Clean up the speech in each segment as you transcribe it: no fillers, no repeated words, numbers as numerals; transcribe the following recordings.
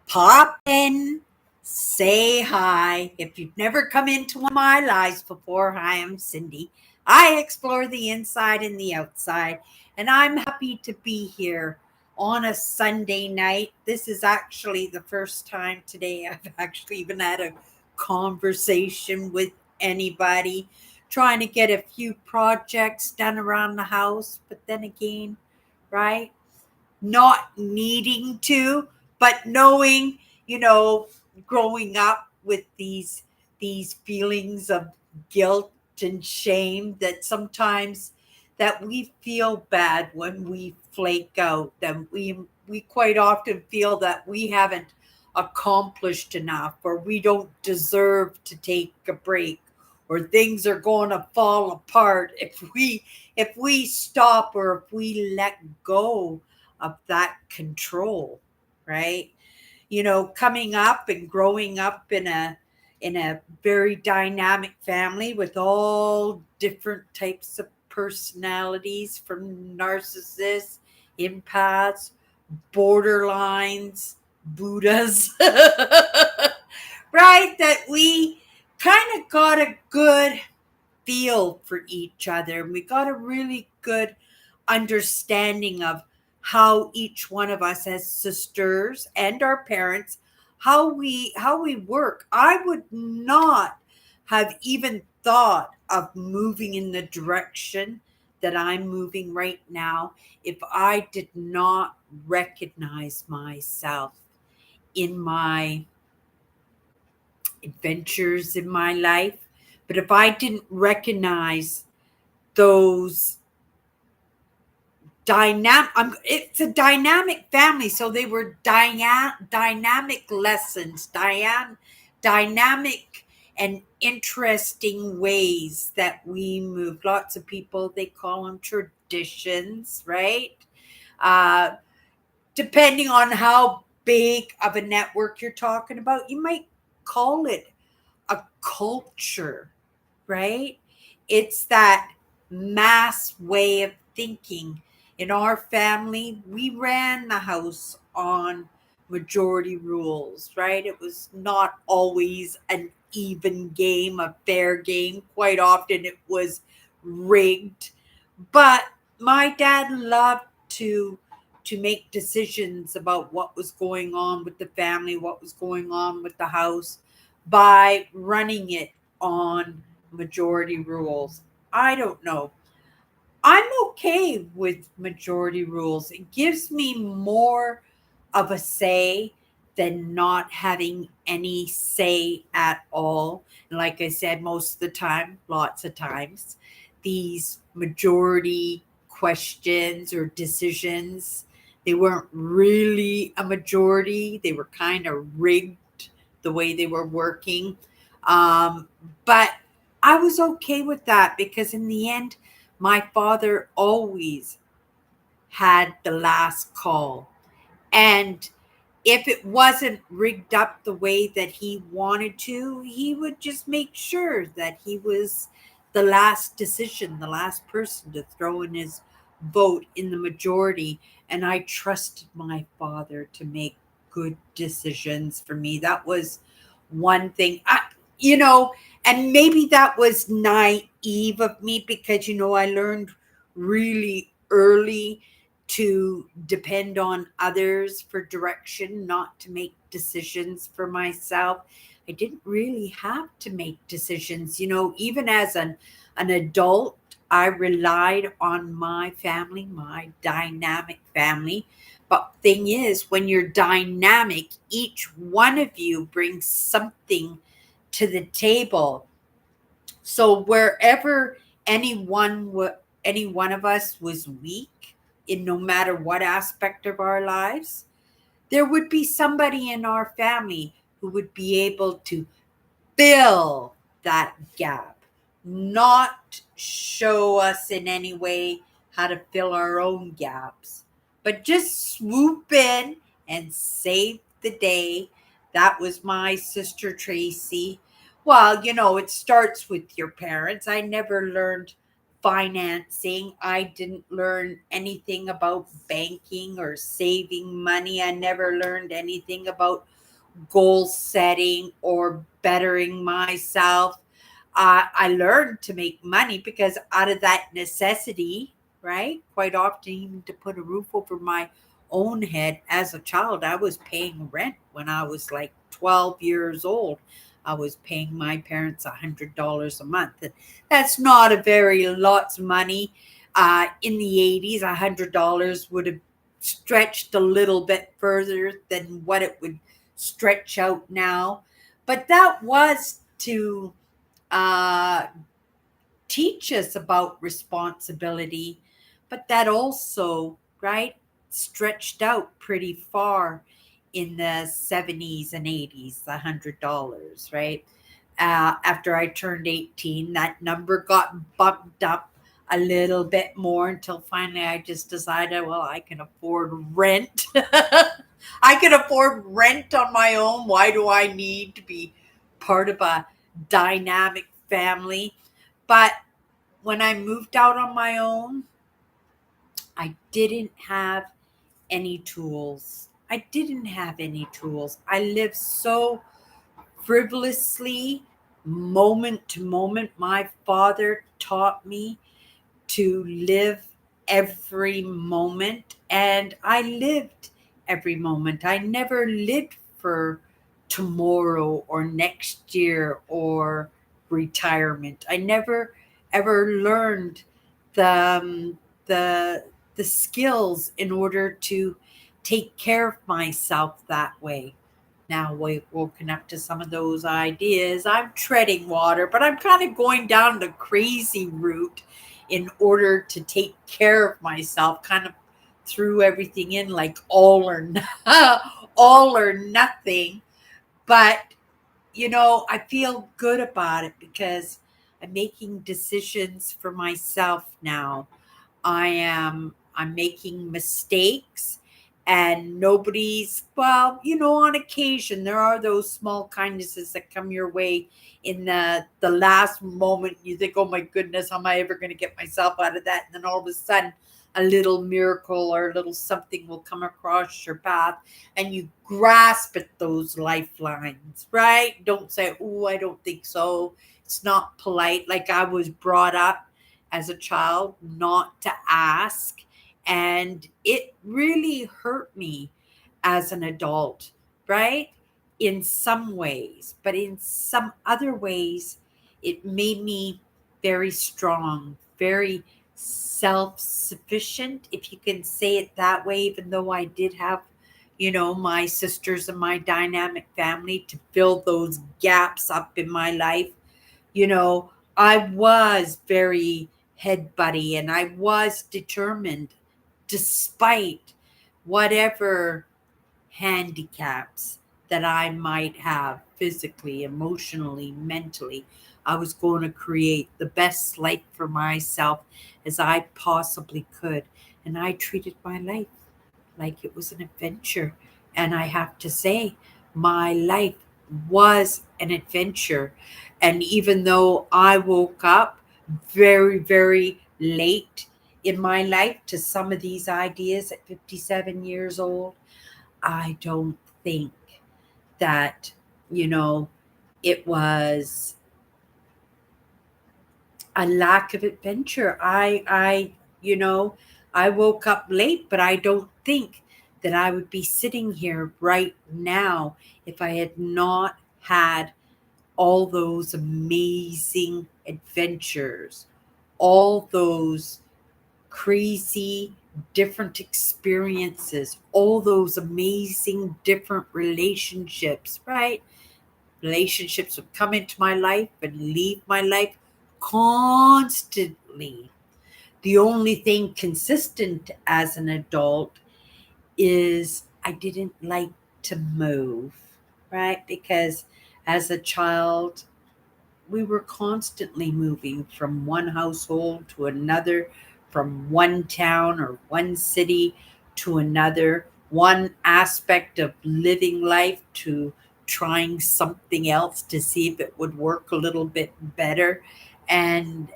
Pop in, say hi. If you've never come into one of my lives before, hi, I'm Cindy. I explore the inside and the outside, and I'm happy to be here on a Sunday night. This is actually the first time today I've actually even had a conversation with anybody, trying to get a few projects done around the house, but then again, right? Not needing to, but knowing, you know, growing up with these feelings of guilt and shame that sometimes that we feel bad when we flake out, that we quite often feel that we haven't accomplished enough, or we don't deserve to take a break, or things are going to fall apart if we stop, or if we let go of that control, right? Coming up and growing up in a very dynamic family with all different types of personalities, from narcissists, empaths, borderlines, Buddhas, right? That we kind of got a good feel for each other, and we got a really good understanding of how each one of us as sisters and our parents, how we work. I would not have even thought of moving in the direction that I'm moving right now if I did not recognize myself in my adventures in my life. But if I didn't recognize those it's a dynamic family, so they were dynamic lessons, dynamic and interesting ways that we move. Lots of people, they call them traditions, right? uh Depending on how big of a network you're talking about, you might call it a culture, right? It's that mass way of thinking. In our family, we ran the house on majority rules, right? It was not always an even game, a fair game. Quite often it was rigged. But my dad loved to make decisions about what was going on with the family, what was going on with the house, by running it on majority rules. I don't know. I'm okay with majority rules. It gives me more of a say than not having any say at all. And like I said, most of the time, lots of times, these majority questions or decisions, they weren't really a majority. They were kind of rigged the way they were working. But I was okay with that because in the end, my father always had the last call. And if it wasn't rigged up the way that he wanted to, he would just make sure that he was the last decision, the last person to throw in his vote in the majority. And I trusted my father to make good decisions for me. That was one thing. You know, and maybe that was naive of me because, I learned really early to depend on others for direction, not to make decisions for myself. I didn't really have to make decisions. Even as an adult, I relied on my family, my dynamic family. But thing is, when you're dynamic, each one of you brings something to the table. So wherever any one of us was weak in no matter what aspect of our lives, there would be somebody in our family who would be able to fill that gap, not show us in any way how to fill our own gaps, but just swoop in and save the day. That was my sister Tracy. Well, it starts with your parents. I never learned financing. I didn't learn anything about banking or saving money. I never learned anything about goal setting or bettering myself. I learned to make money because out of that necessity, right? Quite often, even to put a roof over my own head as a child, I was paying rent when I was like 12 years old. I was paying my parents $100 a month. And that's not a very lots of money. In the 80s, $100 would have stretched a little bit further than what it would stretch out now. But that was to uh, teach us about responsibility, but that also, right, stretched out pretty far in the 70s and 80s, the $100, right? After I turned 18, that number got bumped up a little bit more until finally I just decided, well, I can afford rent. I can afford rent on my own. Why do I need to be part of a dynamic family? But when I moved out on my own, I didn't have any tools. I didn't have any tools. I lived so frivolously, moment to moment. My father taught me to live every moment, and I lived every moment. I never lived for tomorrow or next year or retirement. I never ever learned the the the skills in order to take care of myself that way. Now we've woken up to some of those ideas. I'm treading water, but I'm kind of going down the crazy route in order to take care of myself, kind of threw everything in like all or nothing. But I feel good about it because I'm making decisions for myself now. I'm making mistakes, and nobody's, well, on occasion there are those small kindnesses that come your way in the last moment. You think, oh my goodness, how am I ever going to get myself out of that? And then all of a sudden a little miracle or a little something will come across your path, and you grasp at those lifelines, right? Don't say, oh, I don't think so. It's not polite. Like, I was brought up as a child not to ask, and it really hurt me as an adult, right? In some ways, but in some other ways, it made me very strong, very self sufficient, if you can say it that way, even though I did have, my sisters and my dynamic family to fill those gaps up in my life. I was very head buddy, and I was determined despite whatever handicaps that I might have physically, emotionally, mentally. I was going to create the best life for myself as I possibly could. And I treated my life like it was an adventure. And I have to say, my life was an adventure. And even though I woke up very, very late in my life to some of these ideas at 57 years old, I don't think that, you know, it was a lack of adventure. I woke up late, but I don't think that I would be sitting here right now if I had not had all those amazing adventures, all those crazy different experiences, all those amazing different relationships, right? Relationships would come into my life and leave my life constantly. The only thing consistent as an adult is I didn't like to move, right? Because as a child, we were constantly moving from one household to another, from one town or one city to another, one aspect of living life to trying something else to see if it would work a little bit better. And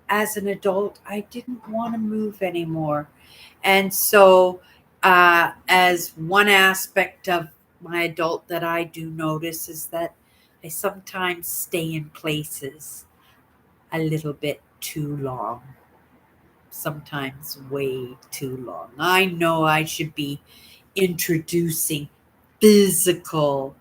as an adult, I didn't want to move anymore. And so, as one aspect of my adult that I do notice is that I sometimes stay in places a little bit too long, sometimes way too long. I know I should be introducing physical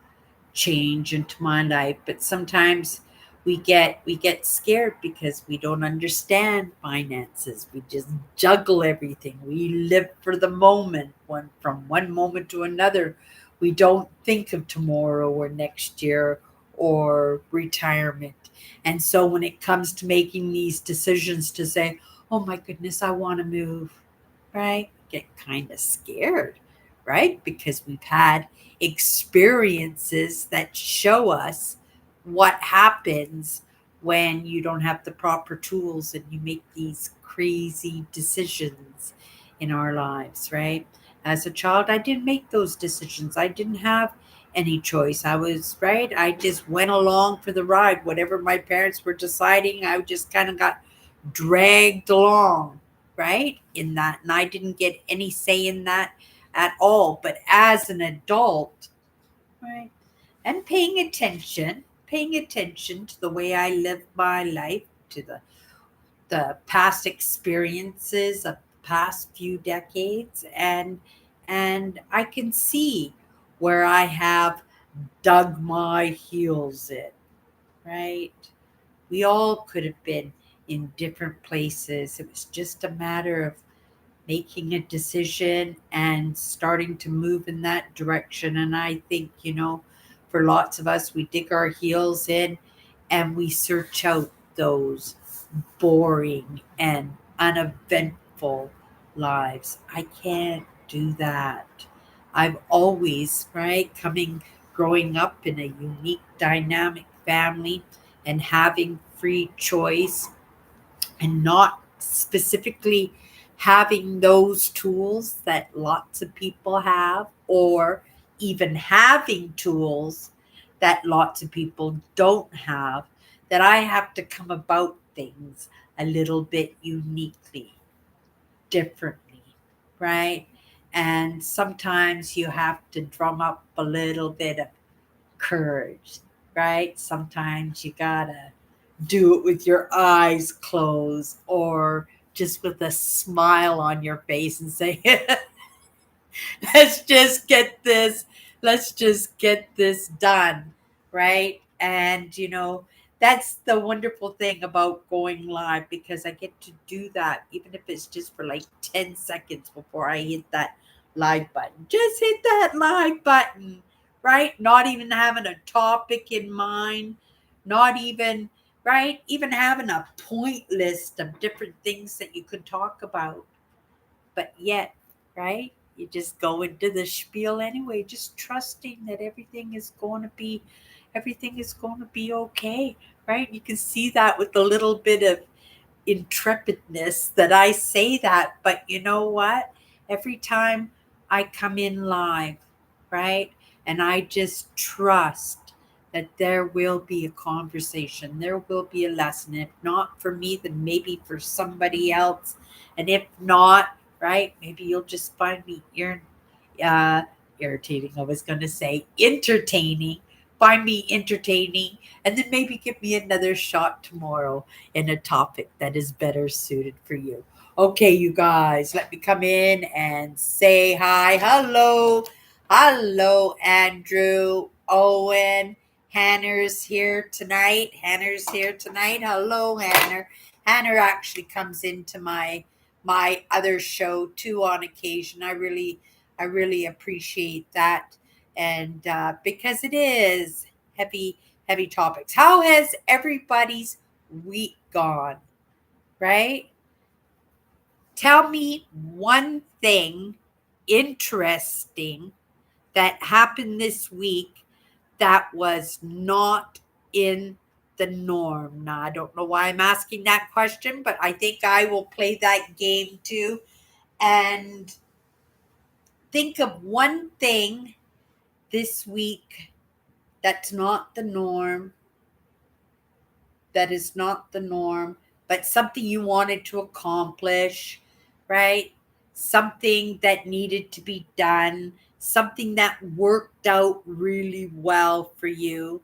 change into my life, but sometimes we get scared because we don't understand finances. We just juggle everything. We live for the moment, from one moment to another. We don't think of tomorrow or next year or retirement. And so when it comes to making these decisions to say, oh my goodness, I want to move, right? Get kind of scared, right? Because we've had experiences that show us what happens when you don't have the proper tools and you make these crazy decisions in our lives, right? As a child, I didn't make those decisions. I didn't have any choice. I was, right? I just went along for the ride. Whatever my parents were deciding, I just kind of got dragged along, right? In that. And I didn't get any say in that at all. But as an adult, right, and paying attention to the way I live my life, to the past experiences of the past few decades, and I can see where I have dug my heels in, right? We all could have been in different places. It was just a matter of making a decision and starting to move in that direction. And I think, for lots of us, we dig our heels in and we search out those boring and uneventful lives. I can't do that. I've always, right, growing up in a unique, dynamic family and having free choice and not specifically having those tools that lots of people have, or even having tools that lots of people don't have, that I have to come about things a little bit uniquely, differently, right? And sometimes you have to drum up a little bit of courage, right? Sometimes you gotta do it with your eyes closed or just with a smile on your face and say, let's just get this, let's just get this done, right? And that's the wonderful thing about going live, because I get to do that even if it's just for like 10 seconds before I hit that live button. Just hit that live button, right? Not even having a topic in mind, not even, right, even having a point list of different things that you could talk about, but yet, right, you just go into the spiel anyway, just trusting that everything is going to be okay, right? You can see that with a little bit of intrepidness that I say that, but you know what? Every time I come in live, right, and I just trust that there will be a conversation, there will be a lesson. If not for me, then maybe for somebody else. And if not, right, maybe you'll just find me uh, irritating. I was going to say entertaining. Find me entertaining, and then maybe give me another shot tomorrow in a topic that is better suited for you. Okay, you guys, let me come in and say hi. Hello. Hello, Andrew. Owen. Hanner's here tonight. Hanner's here tonight. Hello, Hanner. Hanner actually comes into my other show too on occasion. I really appreciate that, and because it is heavy topics. How has everybody's week gone? Right? Tell me one thing interesting that happened this week that was not in the norm. Now, I don't know why I'm asking that question, but I think I will play that game too. And think of one thing this week that's not the norm, that is not the norm, but something you wanted to accomplish, right? Something that needed to be done, something that worked out really well for you.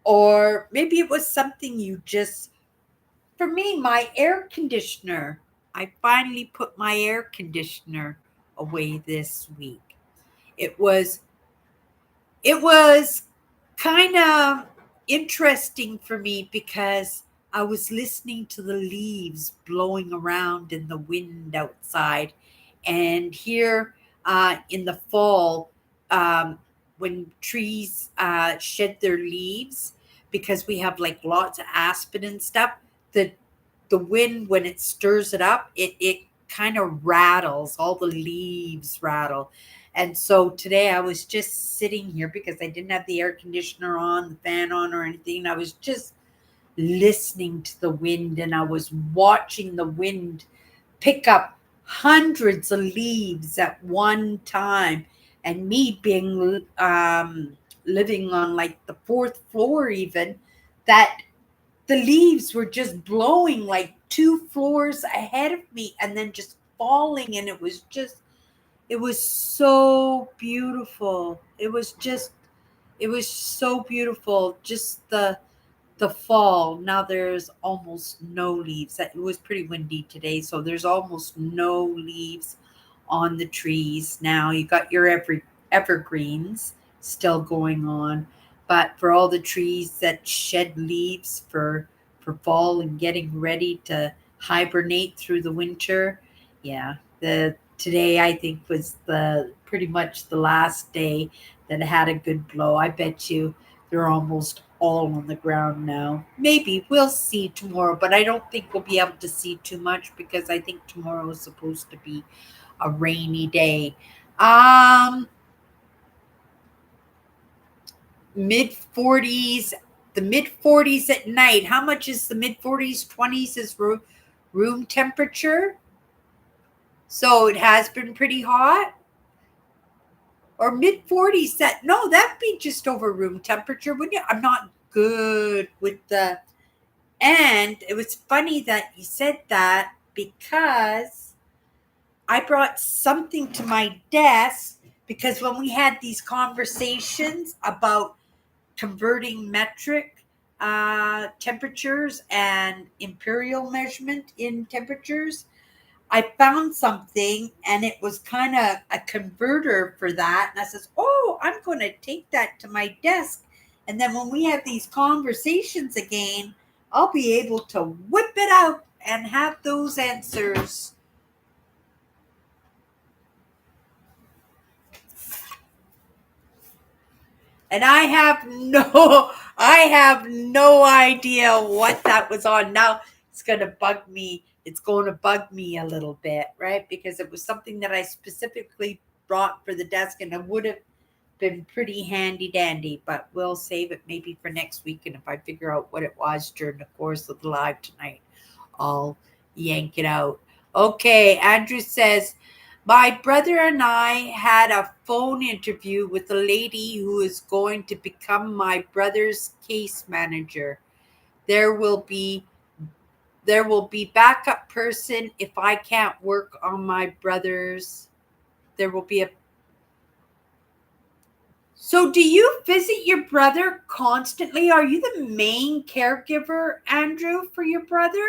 Or maybe it was something you just, for me, my air conditioner. I finally put my air conditioner away this week. It was it was kind of interesting for me because I was listening to the leaves blowing around in the wind outside. And here in the fall, um, when trees shed their leaves, because we have like lots of aspen and stuff, the the wind, when it stirs it up, it kind of rattles, all the leaves rattle. And so today I was just sitting here because I didn't have the air conditioner on, the fan on, or anything. I was just listening to the wind, and I was watching the wind pick up hundreds of leaves at one time. And me being living on like the fourth floor, even, that the leaves were just blowing like two floors ahead of me and then just falling. And it was so beautiful. It was so beautiful. Just the fall. Now there's almost no leaves. It was pretty windy today, so there's almost no leaves on the trees. Now you got your evergreens still going on, but for all the trees that shed leaves for fall and getting ready to hibernate through the winter, yeah, the today I think was the pretty much the last day that had a good blow. I bet you they're almost all on the ground now. Maybe we'll see tomorrow, but I don't think we'll be able to see too much because I think tomorrow is supposed to be a rainy day. Um, Mid 40s, the mid 40s at night. How much is the mid 40s? 20s is room temperature. So it has been pretty hot. Or mid 40s, that no, that'd be just over room temperature, wouldn't you? I'm not good with the. And it was funny that you said that because I brought something to my desk, because when we had these conversations about converting metric temperatures and imperial measurement in temperatures, I found something and it was kind of a converter for that. And I says, oh, I'm going to take that to my desk. And then when we have these conversations again, I'll be able to whip it out and have those answers. And I have no idea what that was on. Now it's going to bug me. It's going to bug me a little bit, right? Because it was something that I specifically brought for the desk, and it would have been pretty handy dandy, but we'll save it maybe for next week. And if I figure out what it was during the course of the live tonight, I'll yank it out. Okay, Andrew says, my brother and I had a phone interview with a lady who is going to become my brother's case manager. There will be backup person if I can't work on my brother's. There will be a. So do you visit your brother constantly? Are you the main caregiver, Andrew, for your brother?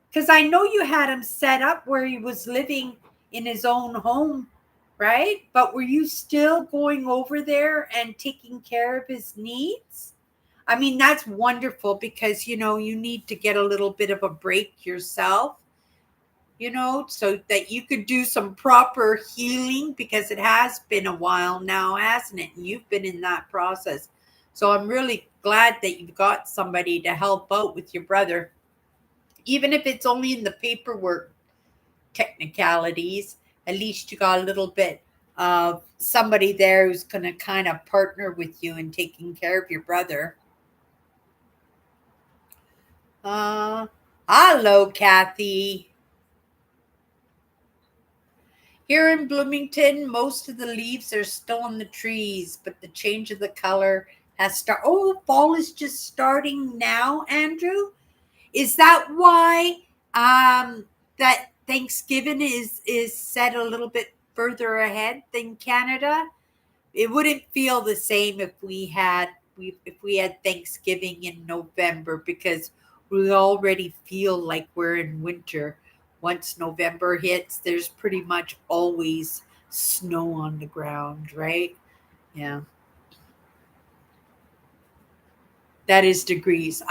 Because I know you had him set up where he was living in his own home, right? But were you still going over there and taking care of his needs? I mean, that's wonderful because, you need to get a little bit of a break yourself, so that you could do some proper healing, because it has been a while now, hasn't it? And you've been in that process. So I'm really glad that you've got somebody to help out with your brother, even if it's only in the paperwork technicalities. At least you got a little bit of somebody there who's going to kind of partner with you in taking care of your brother. Hello, Kathy. Here in Bloomington, most of the leaves are still on the trees, but the change of the color has started. Oh, fall is just starting now, Andrew. Is that why that Thanksgiving is set a little bit further ahead than Canada? It wouldn't feel the same if we had Thanksgiving in November, because we already feel like we're in winter. Once November hits, there's pretty much always snow on the ground, right? Yeah, that is degrees.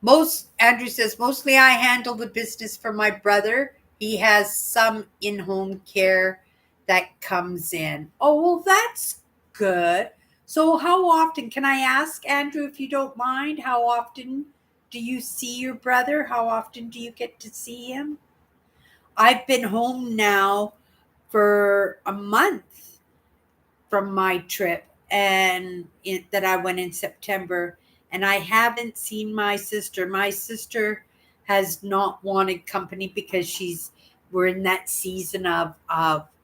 Most Andrew says mostly I handle the business for my brother. He has some in-home care that comes in. Oh, well, that's good. So how often, can I ask, Andrew, if you don't mind, how often do you see your brother? How often do you get to see him? I've been home now for a month from my trip that I went in September, and I haven't seen my sister. My sister has not wanted company because we're in that season of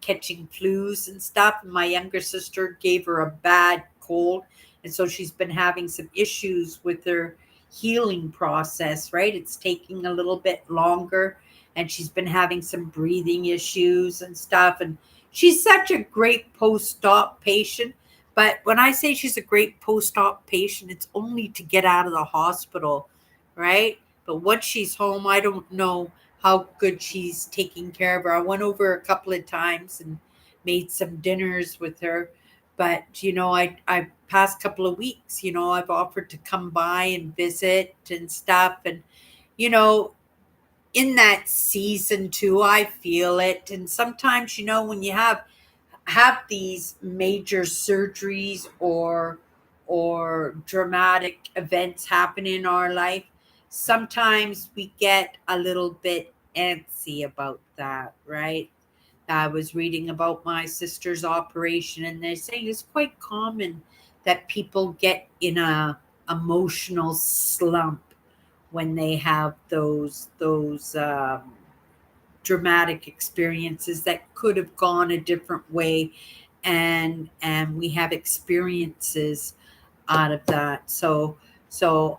catching flus and stuff. And my younger sister gave her a bad cold, and so she's been having some issues with her healing process, right? It's taking a little bit longer, and she's been having some breathing issues and stuff. And she's such a great post-op patient. But when I say she's a great post-op patient, it's only to get out of the hospital, right? But once she's home, I don't know how good she's taking care of her. I went over a couple of times and made some dinners with her. But, I past couple of weeks, I've offered to come by and visit and stuff. And, you know, in that season too, I feel it. And sometimes, when you have these major surgeries or dramatic events happen in our life, sometimes we get a little bit antsy about that, right? I was reading about my sister's operation, and they're saying it's quite common that people get in a emotional slump when they have those dramatic experiences that could have gone a different way, and we have experiences out of that. So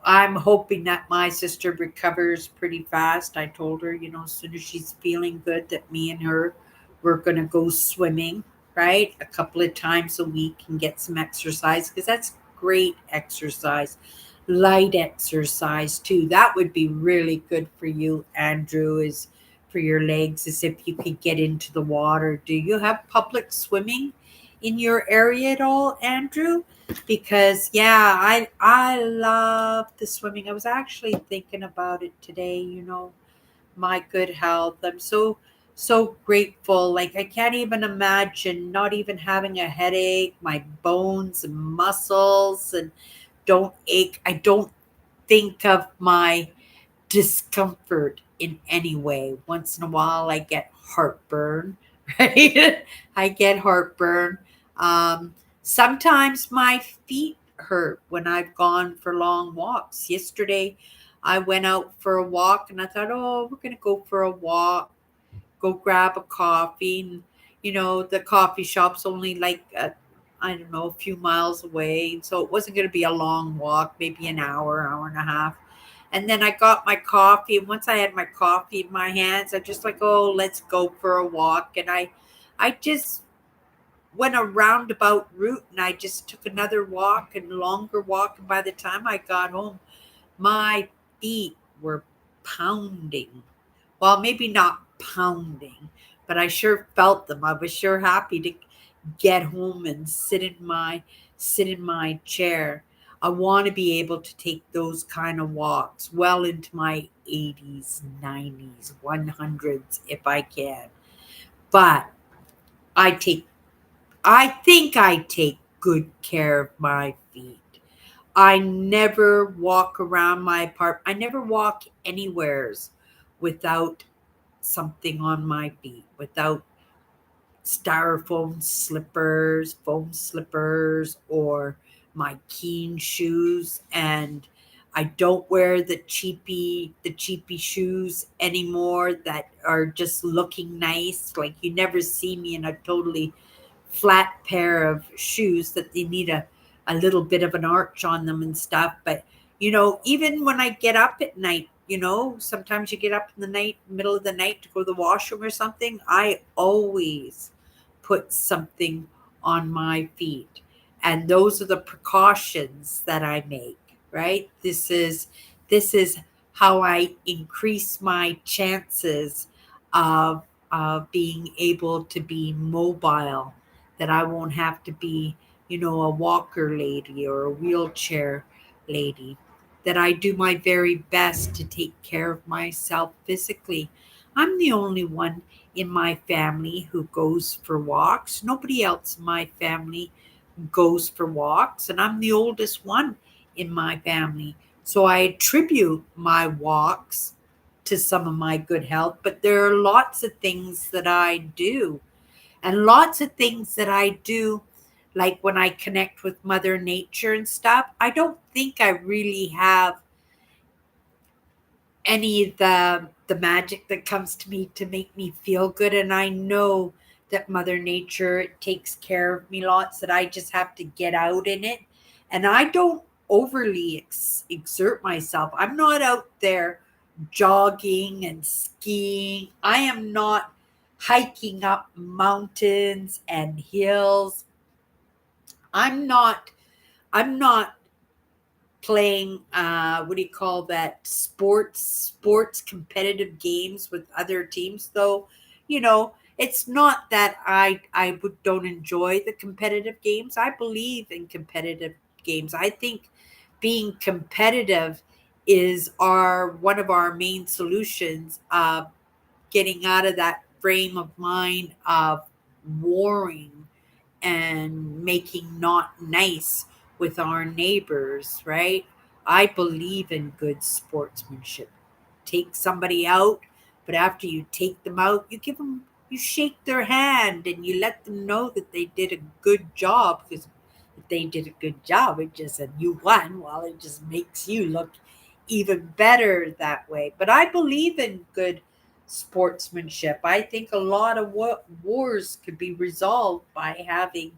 I'm hoping that my sister recovers pretty fast. I told her, as soon as she's feeling good, that me and her, we're going to go swimming, right, a couple of times a week and get some exercise, because that's great exercise, light exercise too. That would be really good for you, Andrew, is for your legs, as if you could get into the water. Do you have public swimming in your area at all, Andrew? Because yeah, I love the swimming. I was actually thinking about it today, my good health. I'm so grateful. Like, I can't even imagine not even having a headache. My bones and muscles and don't ache. I don't think of my discomfort in any way. Once in a while, I get heartburn, right? I get heartburn. Sometimes my feet hurt when I've gone for long walks. Yesterday, I went out for a walk, and I thought, oh, we're going to go for a walk, go grab a coffee. And, the coffee shop's only like, I don't know, a few miles away. So it wasn't going to be a long walk, maybe an hour and a half. And then I got my coffee. And once I had my coffee in my hands, I just like, oh, let's go for a walk. And I just went a roundabout route, and I just took another walk and longer walk. And by the time I got home, my feet were pounding. Well, maybe not pounding, but I sure felt them. I was sure happy to get home and sit in my chair. I want to be able to take those kind of walks well into my 80s, 90s, 100s if I can. But I take I think I take good care of my feet. I never walk around my apartment. I never walk anywheres without something on my feet, without styrofoam slippers, foam slippers, or my Keen shoes. And I don't wear the cheapy shoes anymore that are just looking nice. Like, you never see me in a totally flat pair of shoes that they need a little bit of an arch on them and stuff. But Even when I get up at night, sometimes you get up in the night, middle of the night to go to the washroom or something. I always put something on my feet. And those are the precautions that I make, right? This is how I increase my chances of being able to be mobile, that I won't have to be, a walker lady or a wheelchair lady, that I do my very best to take care of myself physically. I'm the only one in my family who goes for walks. Nobody else in my family goes for walks, and I'm the oldest one in my family. So I attribute my walks to some of my good health, but there are lots of things that I do, and lots of things that I do, like when I connect with Mother Nature and stuff. I don't think I really have any of the magic that comes to me to make me feel good, and I know that Mother Nature takes care of me lots, that I just have to get out in it, and I don't overly exert myself. I'm not out there jogging and skiing. I am not hiking up mountains and hills. I'm not playing, what do you call that, sports competitive games with other teams, though. It's not that don't enjoy the competitive games. I believe in competitive games. I think being competitive is our one of our main solutions, getting out of that frame of mind of warring and making not nice with our neighbors, right? I believe in good sportsmanship. Take somebody out, but after you take them out, you shake their hand and you let them know that they did a good job, because if they did a good job, it just said you won. Well, it just makes you look even better that way. But I believe in good sportsmanship. I think a lot of wars could be resolved by having,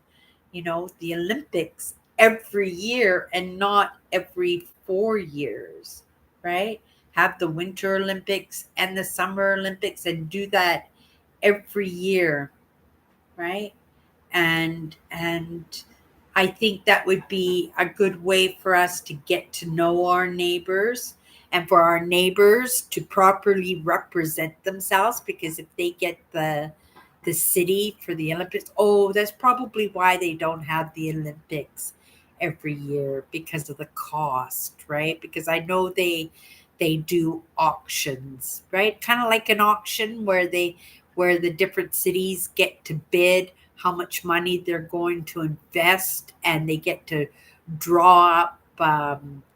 the Olympics every year and not every 4 years, right? Have the Winter Olympics and the Summer Olympics and do that every year, right? And I think that would be a good way for us to get to know our neighbors, and for our neighbors to properly represent themselves, because if they get the city for the Olympics, oh, that's probably why they don't have the Olympics every year, because of the cost, right? Because I know they do auctions, right? Kind of like an auction where the different cities get to bid how much money they're going to invest, and they get to draw up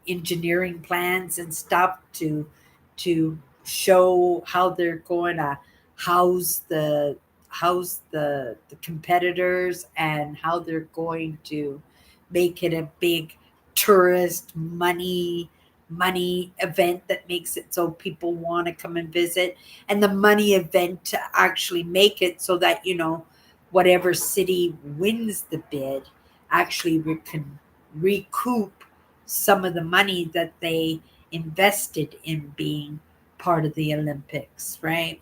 engineering plans and stuff to show how they're going to house the house the competitors, and how they're going to make it a big tourist money event that makes it so people want to come and visit, and the money event to actually make it so that, whatever city wins the bid actually can recoup some of the money that they invested in being part of the Olympics, right?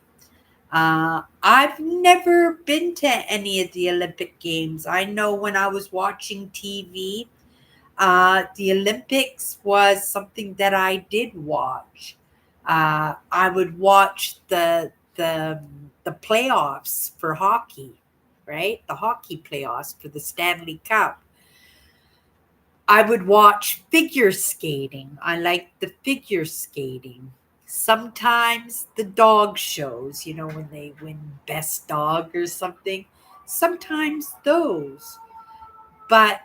I've never been to any of the Olympic Games. I know when I was watching TV, the Olympics was something that I did watch. I would watch the playoffs for hockey, right? The hockey playoffs for the Stanley Cup. I would watch figure skating. I like the figure skating. Sometimes the dog shows, when they win best dog or something. Sometimes those. But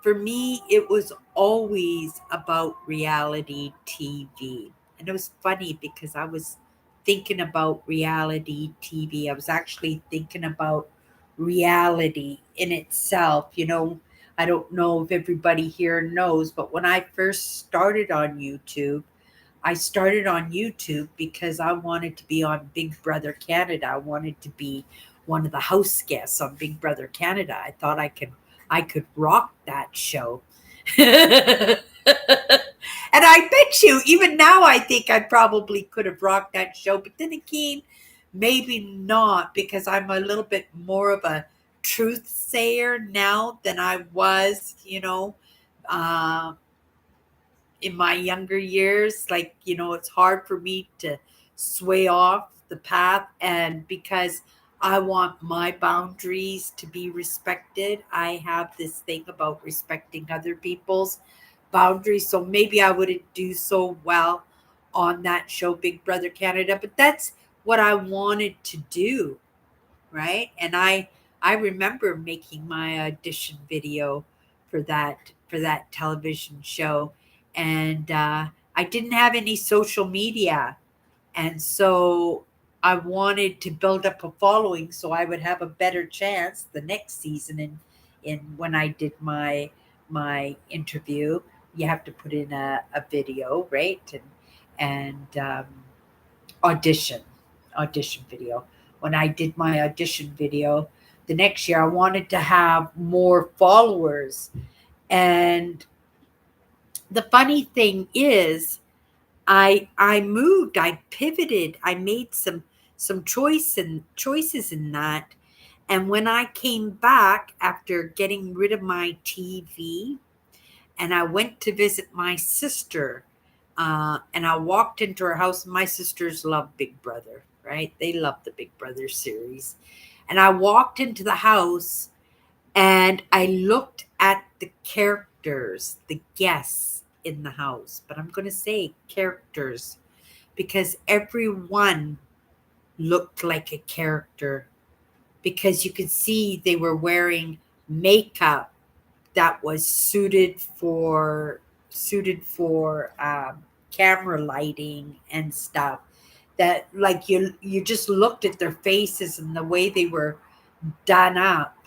for me, it was always about reality TV. And it was funny because I was thinking about reality TV. I was actually thinking about reality in itself. I don't know if everybody here knows, but when I first started on YouTube, I started on YouTube because I wanted to be on Big Brother Canada. I wanted to be one of the house guests on Big Brother Canada. I thought I could rock that show. And And I bet you, even now, I think I probably could have rocked that show. But then again, maybe not, because I'm a little bit more of a truth sayer now than I was, uh, in my younger years. Like, it's hard for me to sway off the path. And because I want my boundaries to be respected, I have this thing about respecting other people's boundaries. So maybe I wouldn't do so well on that show, Big Brother Canada, but that's what I wanted to do, right? And I remember making my audition video for that television show, and I didn't have any social media, and so I wanted to build up a following so I would have a better chance the next season. In when I did my interview, you have to put in a video, right? And audition audition video. When I did my audition video the next year, I wanted to have more followers. And the funny thing is, I moved, I pivoted, I made some choices in that. And when I came back after getting rid of my TV, and I went to visit my sister, and I walked into her house. My sisters love Big Brother, right? They love the Big Brother series. And I walked into the house and I looked at the characters, the guests in the house. But I'm going to say characters because everyone looked like a character, because you could see they were wearing makeup that was suited for camera lighting and stuff, that like you just looked at their faces and the way they were done up,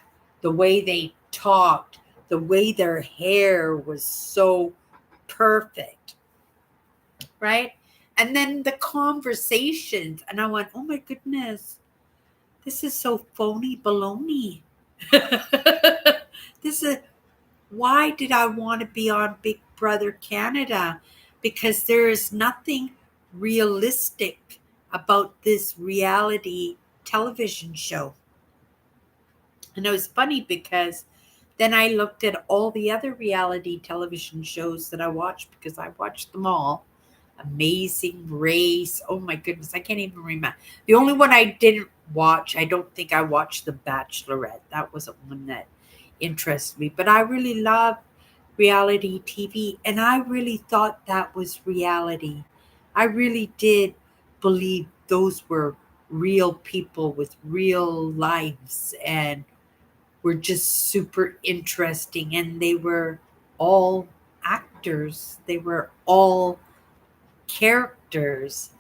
the way they talked, the way their hair was so perfect, right? And then the conversations, and I went, oh my goodness, this is so phony baloney. This is why did I want to be on Big Brother Canada? Because there is nothing realistic about this reality television show. And it was funny because then I looked at all the other reality television shows that I watched, because I watched them all. Amazing Race. Oh my goodness, I can't even remember. The only one I didn't watch, I don't think I watched The Bachelorette. That wasn't one that interested me. But I really love reality TV, and I really thought that was reality. I really did believe those were real people with real lives, and were just super interesting, and they were all actors. They were all characters.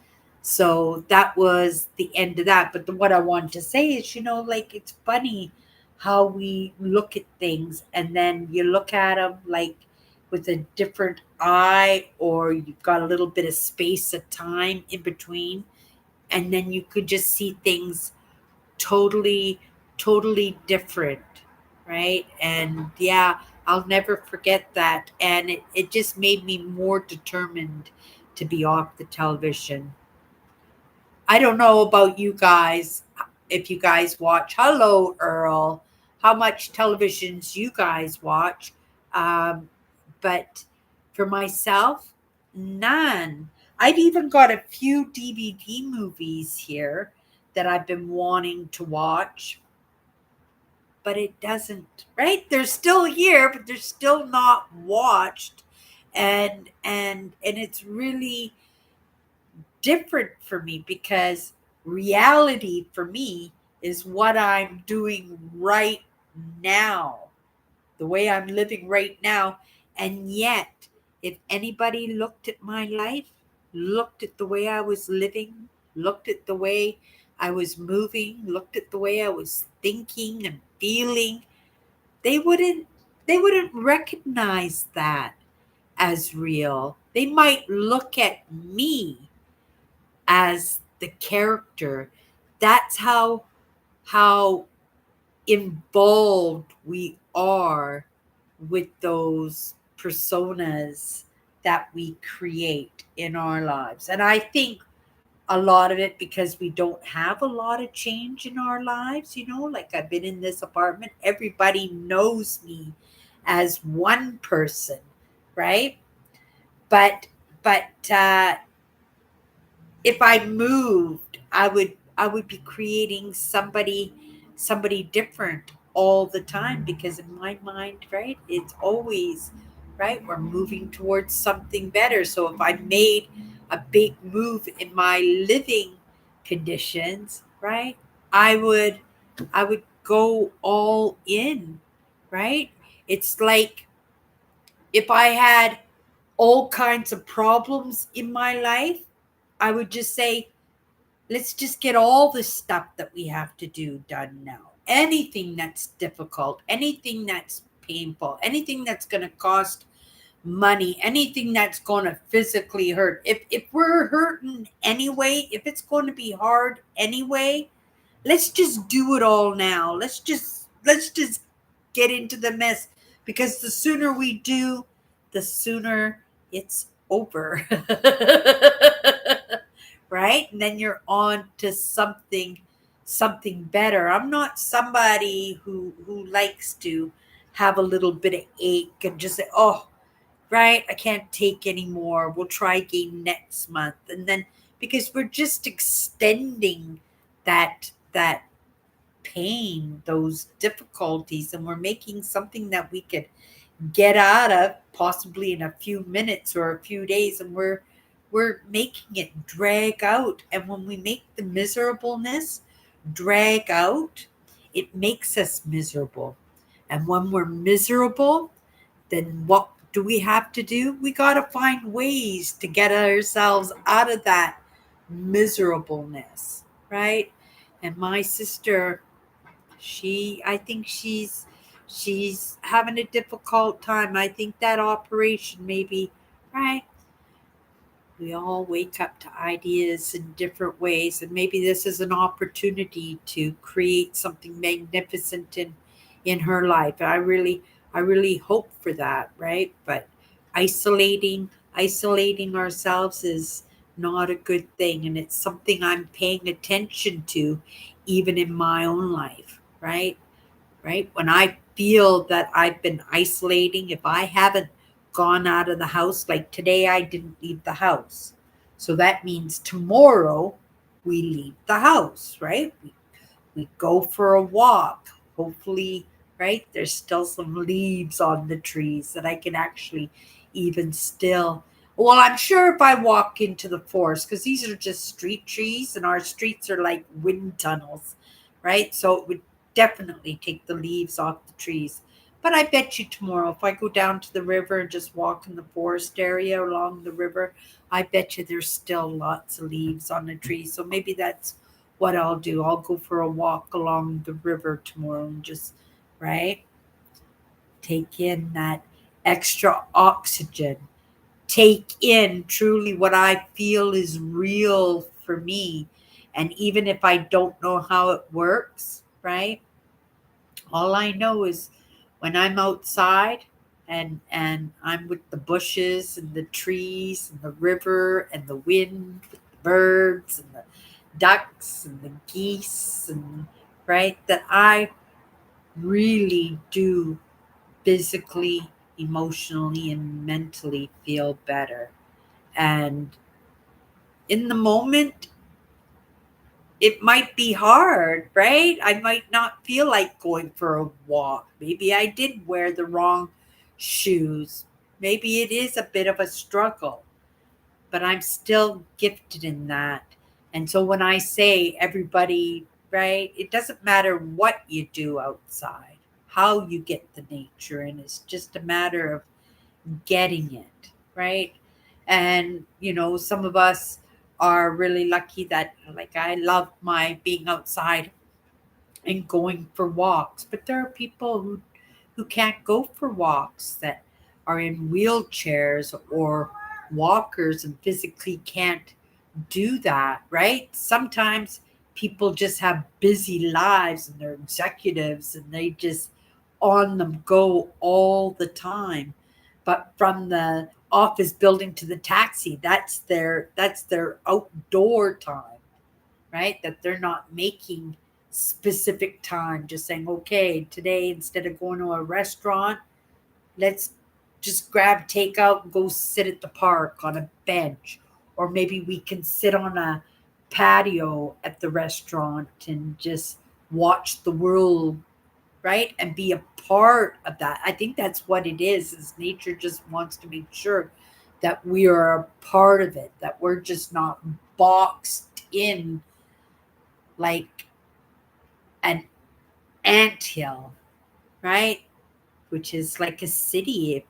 So that was the end of that. But what I wanted to say is, like, it's funny how we look at things, and then you look at them like with a different eye, or you've got a little bit of space of time in between, and then you could just see things totally, totally different, right? And yeah, I'll never forget that. And it just made me more determined to be off the television. I don't know about you guys, if you guys watch. Hello, Earl. How much televisions you guys watch? Um, but for myself, none. I've even got a few DVD movies here that I've been wanting to watch, but it doesn't, right? They're still here, but they're still not watched. And it's really different for me, because reality for me is what I'm doing right now, the way I'm living right now. And yet, if anybody looked at my life, looked at the way I was living, looked at the way I was moving, looked at the way I was thinking and feeling, they wouldn't they wouldn't recognize that as real. They might look at me as the character. That's how involved we are with those personas that we create in our lives. And I think a lot of it because we don't have a lot of change in our lives, like I've been in this apartment, everybody knows me as one person, right? But if I moved, I would be creating somebody different all the time, because in my mind, right, it's always right, we're moving towards something better. So if I made a big move in my living conditions, right, I would I would go all in, right? It's like if I had all kinds of problems in my life, I would just say, let's just get all the stuff that we have to do done now. Anything that's difficult, anything that's painful, anything that's going to cost money, anything that's going to physically hurt. If we're hurting anyway, if it's going to be hard anyway, let's just do it all now. Let's just get into the mess, because the sooner we do, the sooner it's over. Right? And then you're on to something better. I'm not somebody who likes to have a little bit of ache and just say, "Oh, right, I can't take anymore. We'll try again next month." And then because we're just extending that pain, those difficulties, and we're making something that we could get out of possibly in a few minutes or a few days, and we're making it drag out. And when we make the miserableness drag out, it makes us miserable. And when we're miserable, then what do we have to do? We got to find ways to get ourselves out of that miserableness, right? And my sister, I think she's having a difficult time. I think that operation maybe, right? We all wake up to ideas in different ways, and maybe this is an opportunity to create something magnificent in her life. And I really hope for that, right? But isolating ourselves is not a good thing, and it's something I'm paying attention to even in my own life, right? When I feel that I've been isolating, if I haven't gone out of the house, like today, I didn't leave the house. So that means tomorrow we leave the house, right? We go for a walk. Hopefully, right? There's still some leaves on the trees that I can actually even still. Well, I'm sure if I walk into the forest, because these are just street trees and our streets are like wind tunnels, right? So it would definitely take the leaves off the trees. But I bet you tomorrow, if I go down to the river and just walk in the forest area along the river, I bet you there's still lots of leaves on the trees. So maybe that's what I'll do. I'll go for a walk along the river tomorrow and just, right, take in that extra oxygen, take in truly what I feel is real for me. And even if I don't know how it works, right, all I know is when I'm outside and I'm with the bushes and the trees and the river and the wind with the birds and the ducks and the geese, and right, that I really do physically, emotionally, and mentally feel better. And in the moment, it might be hard, right? I might not feel like going for a walk. Maybe I did wear the wrong shoes. Maybe it is a bit of a struggle, but I'm still gifted in that. And so when I say everybody, right, it doesn't matter what you do outside, how you get the nature in, it's just a matter of getting it, right? And, some of us are really lucky that, like, I love my being outside and going for walks. But there are people who can't go for walks, that are in wheelchairs or walkers and physically can't do that, right? Sometimes people just have busy lives and they're executives and they just on them go all the time. But from the office building to the taxi. That's their outdoor time, right? That they're not making specific time, just saying, okay, today instead of going to a restaurant, let's just grab takeout and go sit at the park on a bench. Or maybe we can sit on a patio at the restaurant and just watch the world, right? And be a part of that. I think that's what it is nature just wants to make sure that we are a part of it, that we're just not boxed in like an anthill, right? Which is like a city.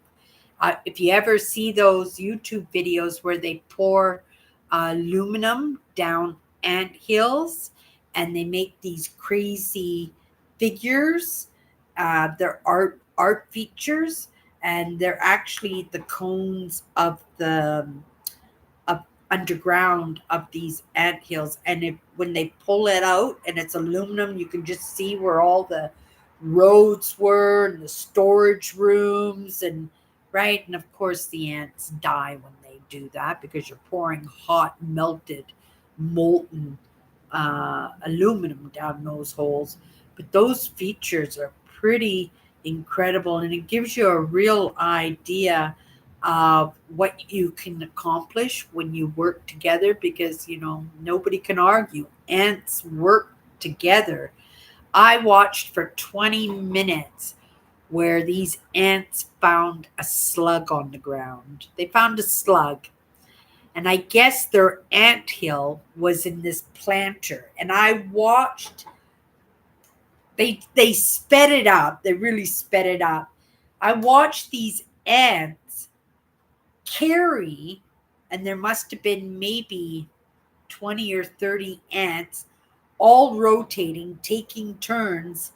If you ever see those YouTube videos where they pour aluminum down ant hills and they make these crazy figures, they're art features, and they're actually the cones of the up underground of these ant hills. And if when they pull it out and it's aluminum, you can just see where all the roads were and the storage rooms, and right. And of course the ants die when they do that because you're pouring hot melted molten aluminum down those holes. But those features are pretty incredible, and it gives you a real idea of what you can accomplish when you work together, because nobody can argue ants work together. I watched for 20 minutes where these ants found a slug on the ground. They found a slug, and I guess their ant hill was in this planter. And I watched, they sped it up. They really sped it up. I watched these ants carry, and there must have been maybe 20 or 30 ants all rotating, taking turns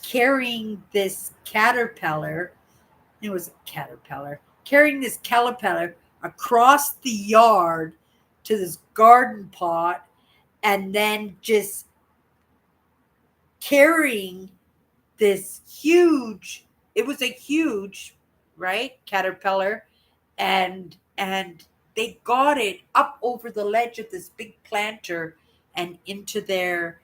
carrying this caterpillar. It was a caterpillar, carrying this caterpillar across the yard to this garden pot, and then just carrying this huge, it was a huge, right, caterpillar, and they got it up over the ledge of this big planter and into their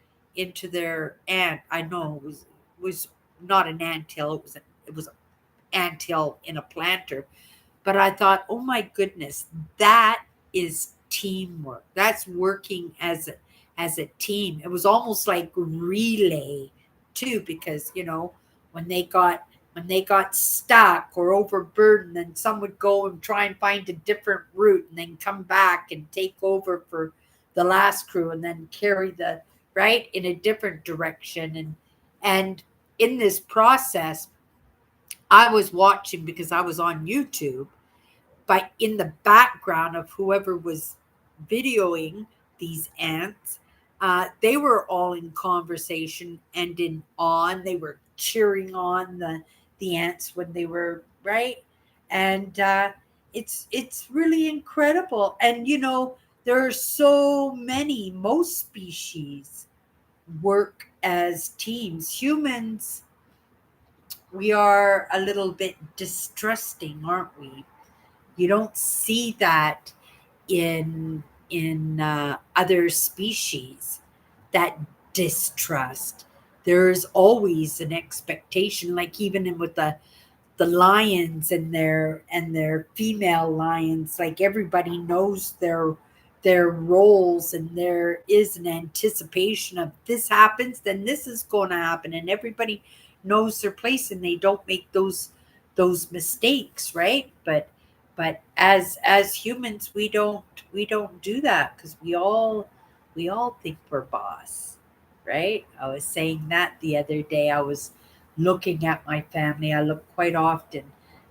ant. I know it was not an anthill, it was an anthill in a planter. But I thought, oh my goodness, that is teamwork. That's working as a team. It was almost like relay too, because when they got when they got stuck or overburdened, then some would go and try and find a different route and then come back and take over for the last crew and then carry the right in a different direction. And in this process, I was watching because I was on YouTube, but in the background of whoever was videoing these ants, they were all in conversation and in awe. And they were cheering on the ants when they were right, and it's really incredible. And there are so many. Most species work as teams. Humans, we are a little bit distrusting, aren't we? You don't see that in other species, that distrust. There's always an expectation, like even with the lions and their female lions, like everybody knows their roles, and there is an anticipation of this happens, then this is going to happen, and everybody knows their place and they don't make those mistakes, right? But as humans, we don't do that, because we all think we're boss, right? I was saying that the other day. I was looking at my family. I look quite often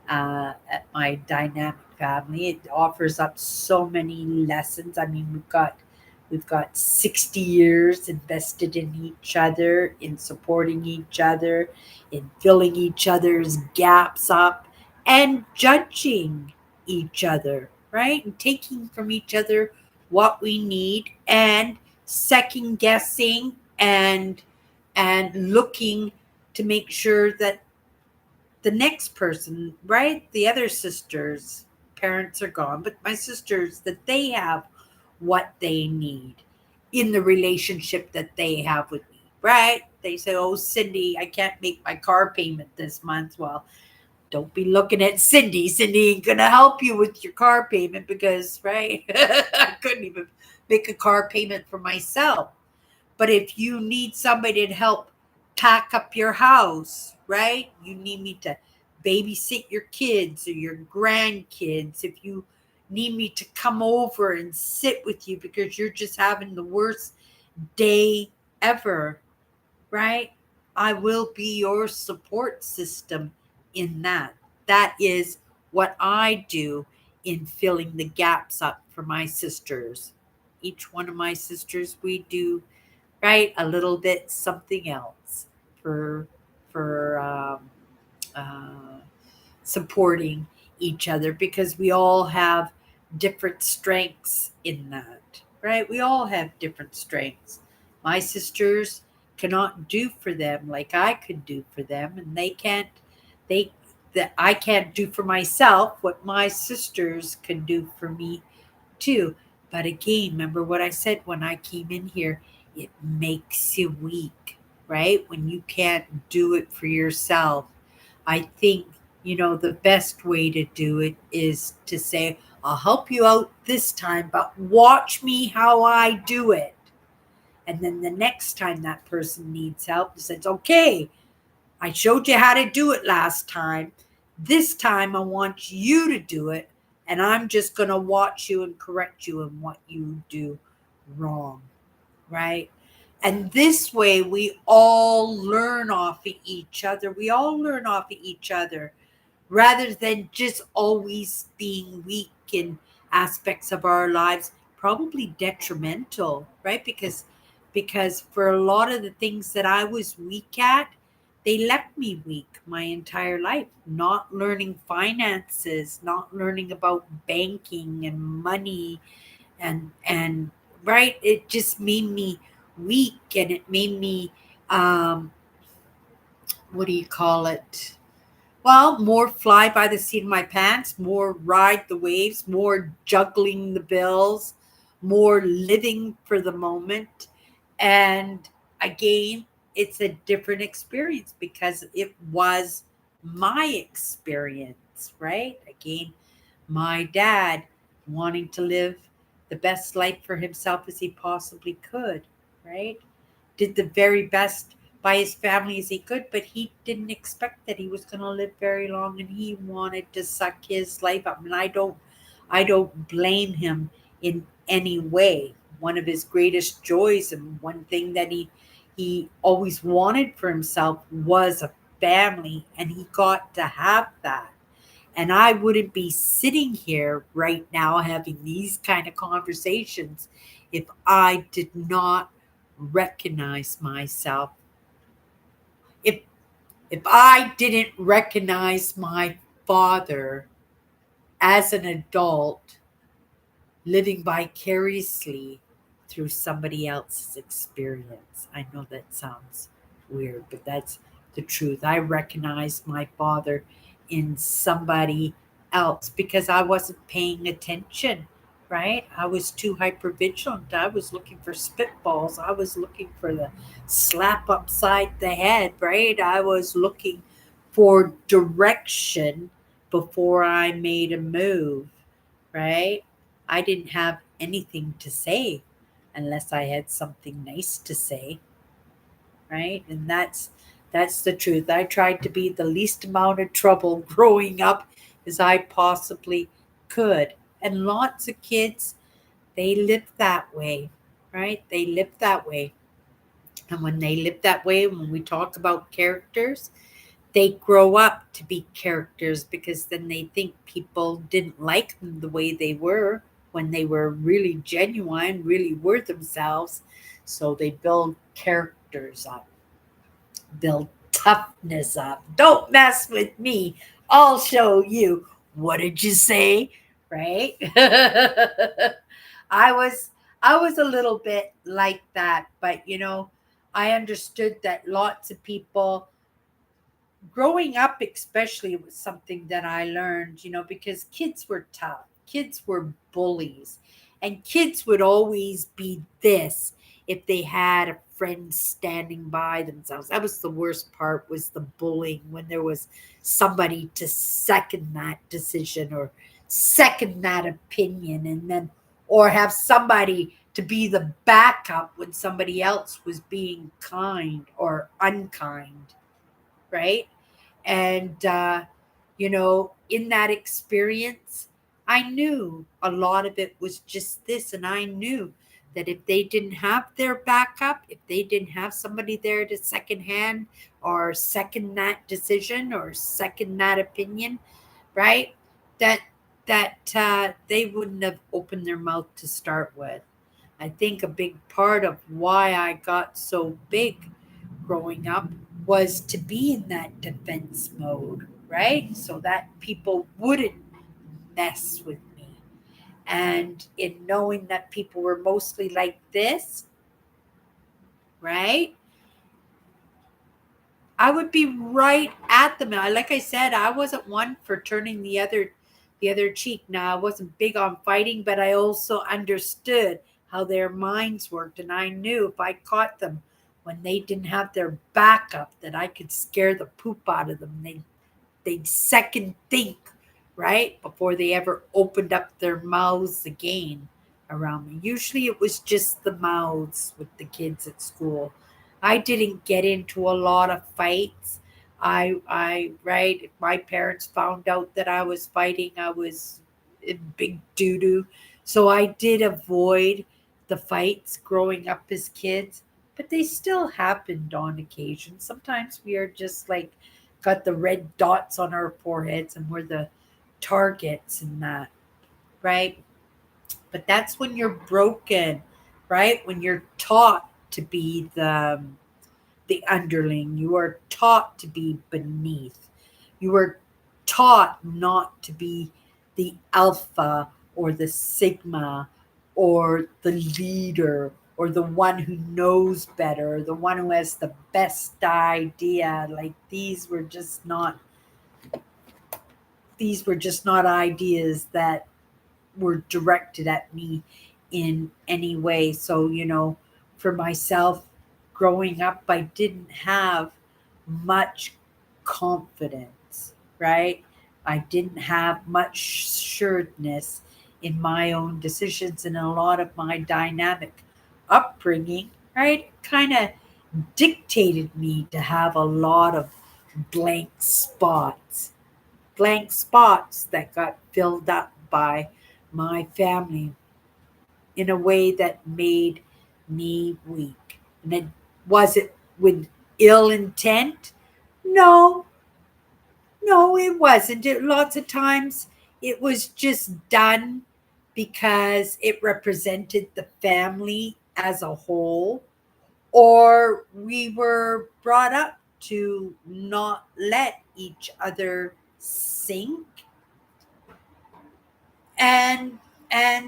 at my dynamic family. It offers up so many lessons. I mean, we've got 60 years invested in each other, in supporting each other, in filling each other's gaps up, and judging each other, right? And taking from each other what we need, and second guessing, and looking to make sure that the next person, right? The other sisters, parents are gone, but my sisters, that they have what they need in the relationship that they have with me, right? They say, "Oh, Cindy, I can't make my car payment this month." Well, don't be looking at Cindy. Cindy ain't gonna help you with your car payment because, right? I couldn't even make a car payment for myself. But if you need somebody to help pack up your house, right? You need me to babysit your kids or your grandkids. If you need me to come over and sit with you because you're just having the worst day ever, right? I will be your support system in that. That is what I do in filling the gaps up for my sisters. Each one of my sisters, we do, right, a little bit something else for for uh, supporting each other because we all have different strengths in that, right? We all have different strengths. My sisters cannot do for them like I could do for them, and they can't, they, that I can't do for myself what my sisters can do for me too. But again, remember what I said when I came in here, it makes you weak, right? When you can't do it for yourself. I think, the best way to do it is to say, I'll help you out this time, but watch me how I do it. And then the next time that person needs help, it says, okay, I showed you how to do it last time. This time I want you to do it, and I'm just going to watch you and correct you in what you do wrong, right? And this way we all learn off of each other. We all learn off of each other rather than just always being weak in aspects of our lives, probably detrimental, right? Because for a lot of the things that I was weak at, they left me weak my entire life. Not learning finances, not learning about banking and money, and right, it just made me weak, and it made me, um what do you call it, well, more fly by the seat of my pants, more ride the waves, more juggling the bills, more living for the moment. And again, it's a different experience because it was my experience, right? Again, my dad wanting to live the best life for himself as he possibly could, right? Did the very best by his family as he could, but he didn't expect that he was going to live very long, and he wanted to suck his life up. And I don't blame him in any way. One of his greatest joys and one thing that he always wanted for himself was a family, and he got to have that. And I wouldn't be sitting here right now having these kind of conversations if I did not recognize myself. If if I didn't recognize my father as an adult living vicariously through somebody else's experience. I know that sounds weird, but that's the truth. I recognized my father in somebody else because I wasn't paying attention, right? I was too hypervigilant. I was looking for spitballs. I was looking for the slap upside the head, right? I was looking for direction before I made a move, right? I didn't have anything to say unless I had something nice to say, right? And that's the truth. I tried to be the least amount of trouble growing up as I possibly could. And lots of kids, they live that way, right? They live that way. And when they live that way, when we talk about characters, they grow up to be characters because then they think people didn't like them the way they were when they were really genuine, really were themselves. So they build characters up, build toughness up. Don't mess with me. I'll show you. What did you say? Right? I was I was a little bit like that, but I understood that lots of people growing up, especially, it was something that I learned, because kids were tough, kids were bullies, and kids would always be this if they had a friend standing by themselves. That was the worst part, was the bullying, when there was somebody to second that decision or second that opinion, and then or have somebody to be the backup when somebody else was being kind or unkind, right? And, in that experience, I knew a lot of it was just this. And I knew that if they didn't have their backup, if they didn't have somebody there to second hand or second that decision or second that opinion, right? That they wouldn't have opened their mouth to start with. I think a big part of why I got so big growing up was to be in that defense mode, right? So that people wouldn't mess with me. And in knowing that people were mostly like this, right? I would be right at them. Like I said, I wasn't one for turning the other cheek. Now, I wasn't big on fighting, but I also understood how their minds worked, and I knew if I caught them when they didn't have their backup, that I could scare the poop out of them. They'd second think, right, before they ever opened up their mouths again around me. Usually it was just the mouths with the kids at school. I didn't get into a lot of fights. Right, if my parents found out that I was fighting, I was in big doo doo. So I did avoid the fights growing up as kids, but they still happened on occasion. Sometimes we are just like got the red dots on our foreheads and we're the targets and that, right? But that's when you're broken, right? When you're taught to be the underling, you are taught to be beneath. You are taught not to be the alpha or the sigma or the leader or the one who knows better, or the one who has the best idea. Like these were just not ideas that were directed at me in any way. So, for myself, growing up, I didn't have much confidence, right? I didn't have much sureness in my own decisions, and a lot of my dynamic upbringing, right? Kind of dictated me to have a lot of blank spots that got filled up by my family in a way that made me weak. And it was it with ill intent? No, no, it wasn't. Lots of times it was just done because it represented the family as a whole, or we were brought up to not let each other sink, and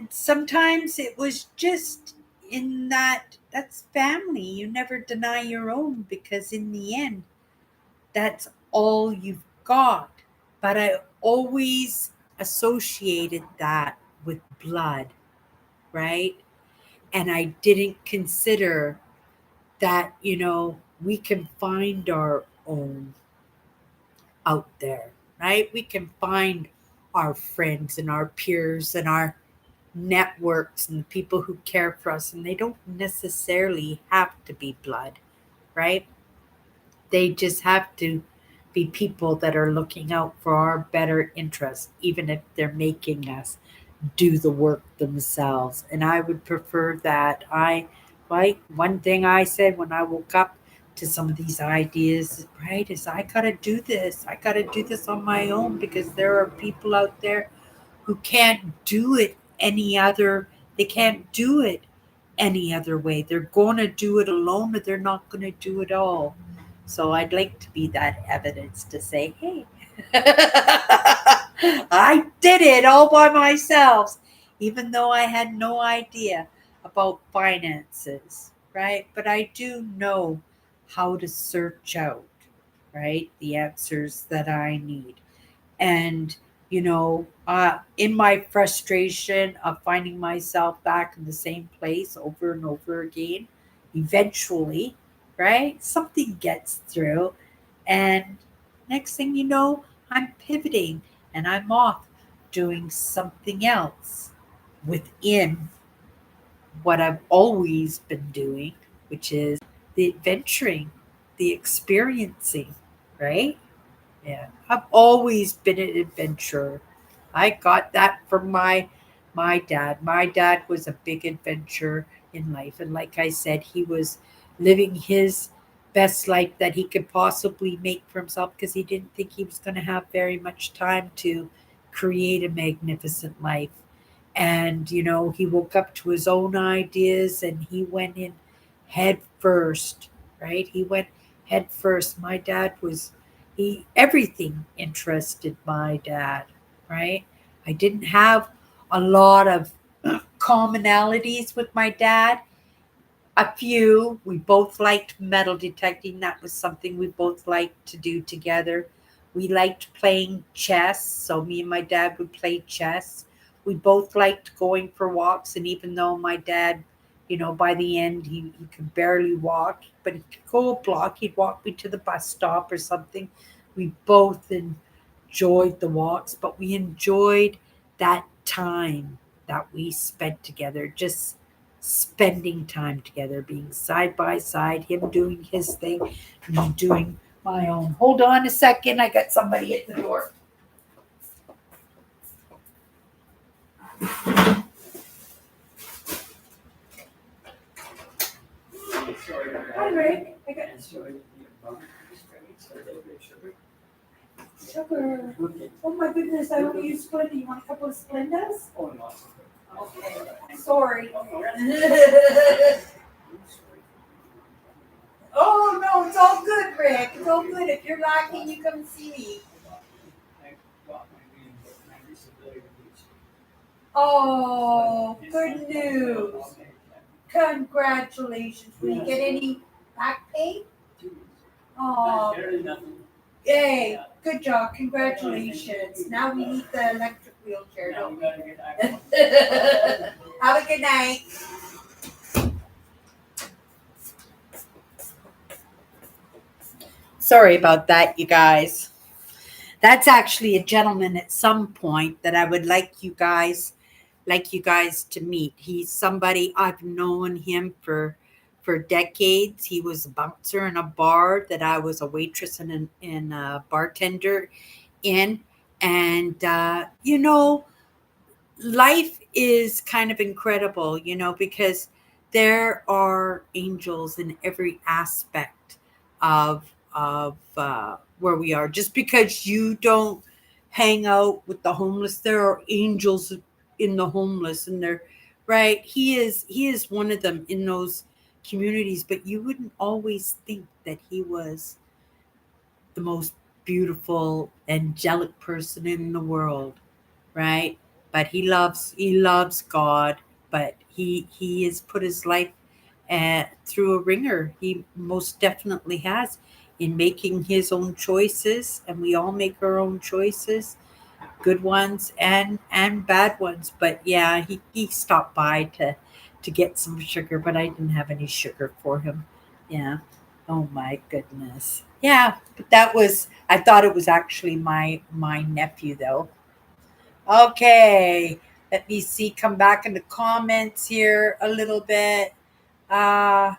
sometimes it was just in that's family. You never deny your own, because in the end, that's all you've got. But I always associated that with blood, right? And I didn't consider that, we can find our own out there, right? We can find our friends and our peers and our networks and the people who care for us, and they don't necessarily have to be blood, right? They just have to be people that are looking out for our better interests, even if they're making us do the work themselves. And I would prefer that. One thing I said when I woke up to some of these ideas, right, is I gotta do this. I gotta do this on my own, because there are people out there who can't do it they can't do it any other way. They're going to do it alone, or they're not going to do it all. So I'd like to be that evidence to say, hey, I did it all by myself, even though I had no idea about finances, right? But I do know how to search out, right? The answers that I need. And, in my frustration of finding myself back in the same place over and over again, eventually, right, something gets through. And next thing you know, I'm pivoting and I'm off doing something else within what I've always been doing, which is the adventuring, the experiencing, right? Yeah, I've always been an adventurer. I got that from my dad. My dad was a big adventurer in life, and like I said, he was living his best life that he could possibly make for himself because he didn't think he was going to have very much time to create a magnificent life. And he woke up to his own ideas and he went in head first, right? He went head first. My dad was he everything interested my dad, right? I didn't have a lot of commonalities with my dad. A few. We both liked metal detecting. That was something we both liked to do together. We liked playing chess. So me and my dad would play chess. We both liked going for walks. And even though my dad, by the end, he could barely walk, but he could go a block, he'd walk me to the bus stop or something. We both enjoyed the walks, but we enjoyed that time that we spent together, just spending time together, being side by side, him doing his thing, me doing my own. Hold on a second, I got somebody at the door. Hi, Rick. I got sugar. Oh my goodness, I only use Splenda. You want a couple of Splendas? Okay. Sorry. Oh no, it's all good, Rick. It's all good. If you're lacking, you come see me. Oh, good news. Congratulations. Will you get any back pay? Oh, yay. Good job. Congratulations. Now we need the electric wheelchair, don't we? Have a good night. Sorry about that, you guys. That's actually a gentleman at some point that I would like you guys to meet. He's somebody I've known him for decades. He was a bouncer in a bar that I was a waitress and a bartender in. And life is kind of incredible, because there are angels in every aspect of where we are. Just because you don't hang out with the homeless, there are angels in the homeless, and they're right. He is one of them in those communities, but you wouldn't always think that he was the most beautiful angelic person in the world, right? But he loves God, but he has put his life through a ringer. He most definitely has in making his own choices, and we all make our own choices, good ones and bad ones. But yeah, he stopped by to get some sugar, but I didn't have any sugar for him. Yeah. Oh my goodness. Yeah, but that was I thought it was actually my nephew though. Okay, let me see. Come back in the comments here a little bit. Uh,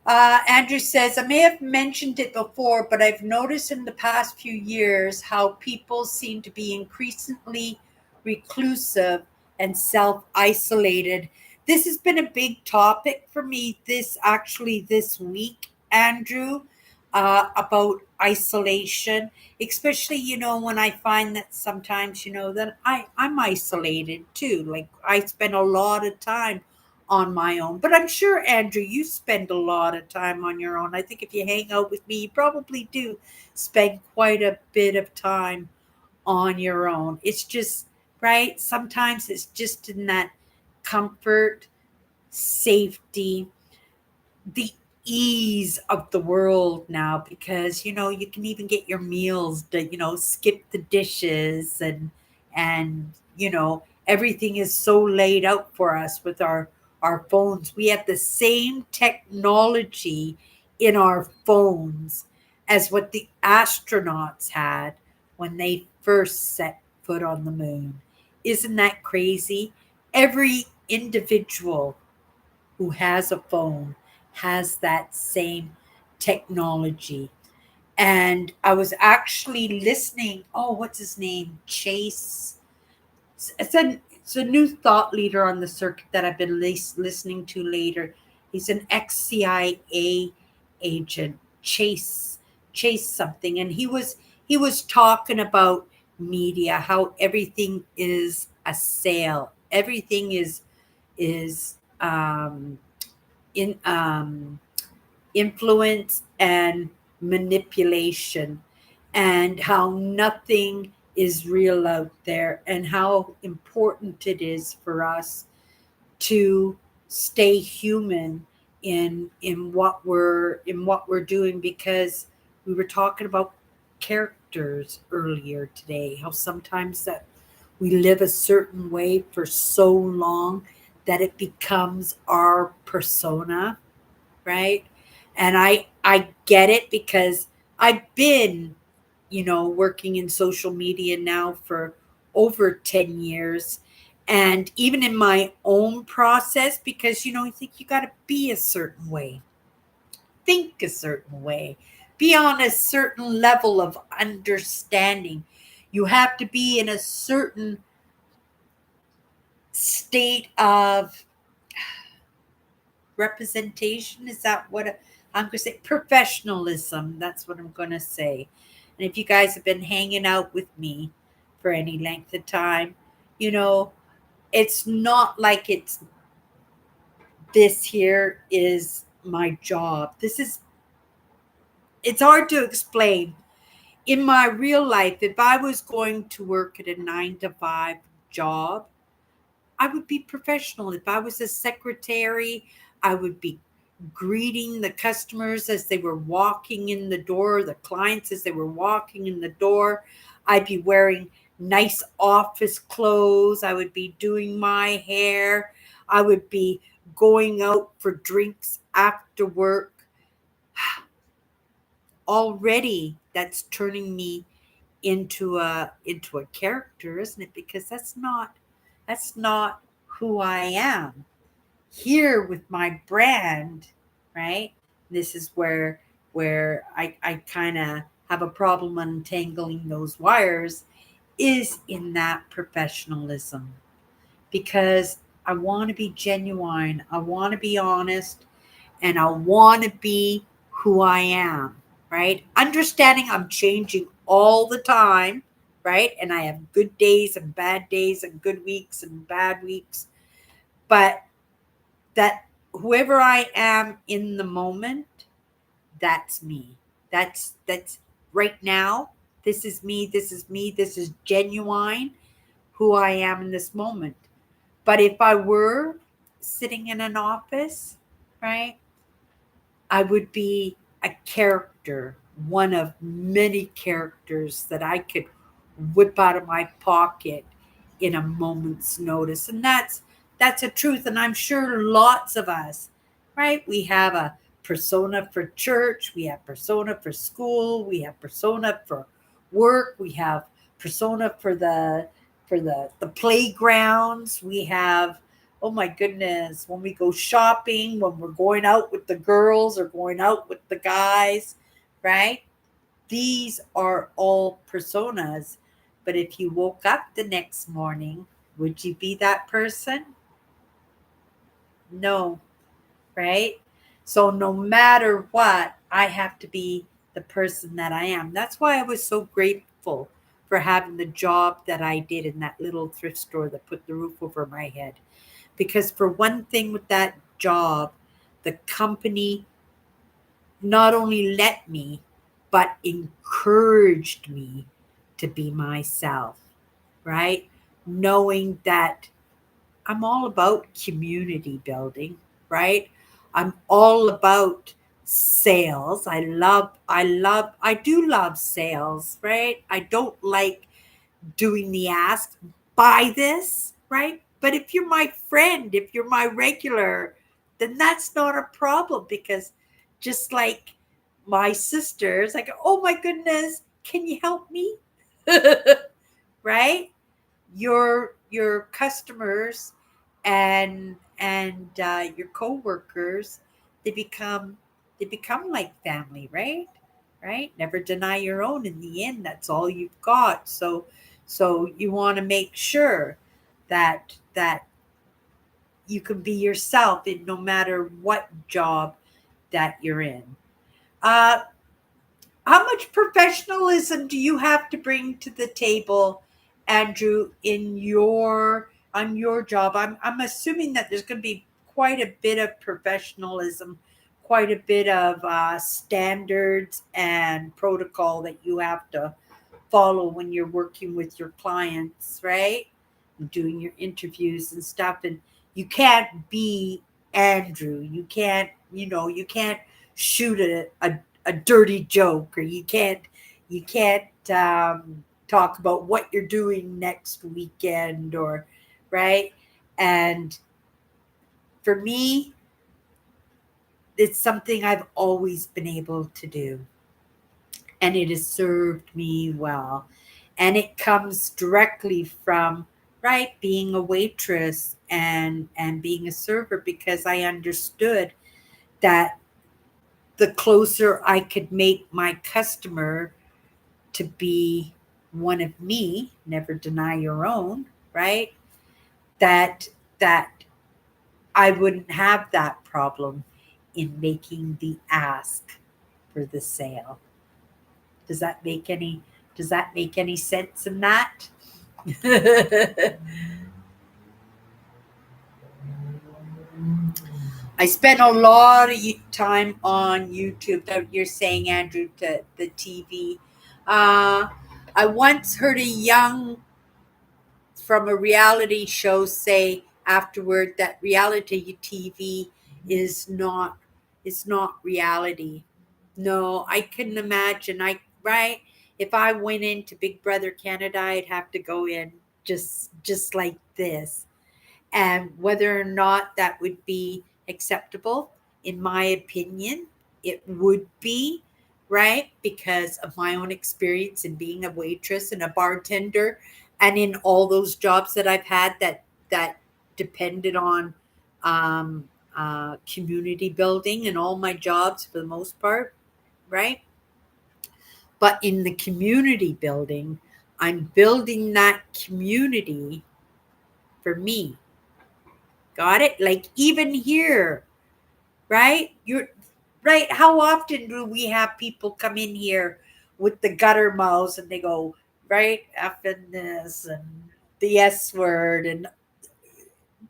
Andrew says, I may have mentioned it before, but I've noticed in the past few years how people seem to be increasingly reclusive and self isolated. This has been a big topic for me this week, Andrew, about isolation, especially, when I find that sometimes, that I'm isolated too. Like I spend a lot of time on my own. But I'm sure, Andrew, you spend a lot of time on your own. I think if you hang out with me, you probably do spend quite a bit of time on your own. It's just, right? Sometimes it's just in that comfort, safety, the ease of the world now, because you can even get your meals to skip the dishes, and everything is so laid out for us with our phones. We have the same technology in our phones as what the astronauts had when they first set foot on the moon. Isn't that crazy? Every individual who has a phone has that same technology. And I was actually listening. Oh, what's his name? Chase. It's a new thought leader on the circuit that I've been listening to later. He's an ex CIA agent, Chase something, and he was talking about media, how everything is a sale, everything is in influence and manipulation, and how nothing is real out there, and how important it is for us to stay human in what we're doing, because we were talking about characters earlier today, how sometimes that we live a certain way for so long that it becomes our persona, right? And I get it, because I've been, working in social media now for over 10 years. And even in my own process, because you think you got to be a certain way, think a certain way, be on a certain level of understanding. You have to be in a certain state of representation. Is that what I'm going to say? Professionalism. That's what I'm going to say. And if you guys have been hanging out with me for any length of time, you know, it's not like this here is my job. It's hard to explain. In my real life, if I was going to work at a 9 to 5 job, I would be professional. If I was a secretary, I would be greeting the customers as they were walking in the door, the clients as they were walking in the door. I'd be wearing nice office clothes. I would be doing my hair. I would be going out for drinks after work. Already that's turning me into a character, isn't it? Because that's not who I am. Here with my brand, right? This is where I kind of have a problem untangling those wires, is in that professionalism, because I want to be genuine, I want to be honest, and I want to be who I am, right? Understanding I'm changing all the time, right? And I have good days and bad days, and good weeks and bad weeks. But that whoever I am in the moment, that's me. That's right now. This is me. This is me. This is genuine who I am in this moment. But if I were sitting in an office, right, I would be a character, one of many characters that I could whip out of my pocket in a moment's notice. And that's a truth. And I'm sure lots of us, right? We have a persona for church, we have persona for school, we have persona for work, we have persona for the playgrounds, we have, oh my goodness, when we go shopping, when we're going out with the girls or going out with the guys, right? These are all personas. But if you woke up the next morning, would you be that person? No, right? So no matter what, I have to be the person that I am. That's why I was so grateful for having the job that I did in that little thrift store that put the roof over my head. Because for one thing with that job, the company not only let me, but encouraged me to be myself, right? Knowing that I'm all about community building, right? I'm all about sales. I do love sales, right? I don't like doing the ask, buy this, right? But if you're my friend, if you're my regular, then that's not a problem, because just like my sisters, like, oh my goodness, can you help me? Right? Your customers and your coworkers, they become they become like family, right? Right? Never deny your own. In the end, that's all you've got. So you want to make sure that you can be yourself in no matter what job that you're in. Uh, how much professionalism do you have to bring to the table, Andrew, in your on your job? I'm assuming that there's going to be quite a bit of professionalism, quite a bit of standards and protocol that you have to follow when you're working with your clients, right? And doing your interviews and stuff. And you can't be Andrew. You can't shoot a dirty joke, or you can't talk about what you're doing next weekend, or right. And for me, it's something I've always been able to do, and it has served me well. And it comes directly from, right, being a waitress and being a server, because I understood that the closer I could make my customer to be one of me, never deny your own, right? That I wouldn't have that problem in making the ask for the sale. Does that make any does that make any sense in that? I spent a lot of time on YouTube. That you're saying, Andrew, to the TV. Uh, I once heard a young from a reality show say afterward that reality TV is not is not reality. No, I couldn't imagine. I right if I went into Big Brother Canada, I'd have to go in just like this, and whether or not that would be acceptable, in my opinion, it would be, right? Because of my own experience in being a waitress and a bartender, and in all those jobs that I've had that depended on community building, and all my jobs for the most part, right? But in the community building, I'm building that community for me. Got it? Like even here, right? You're right. How often do we have people come in here with the gutter mouths, and they go, right, F in this and the S word, and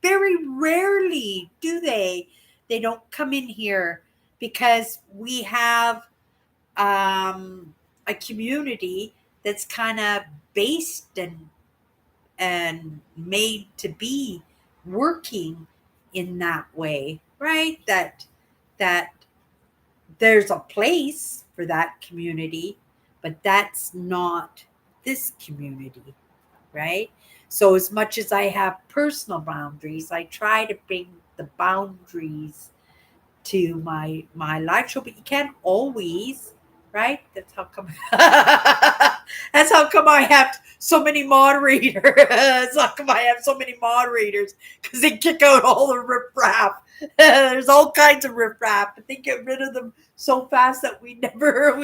very rarely do they. They don't come in here because we have a community that's kind of based and made to be working in that way, right? That there's a place for that community, but that's not this community, right? So as much as I have personal boundaries, I try to bring the boundaries to my live show, but you can't always, right? That's how come I have so many moderators. That's how come I have so many moderators, because they kick out all the riffraff. There's all kinds of riffraff, but they get rid of them so fast that we never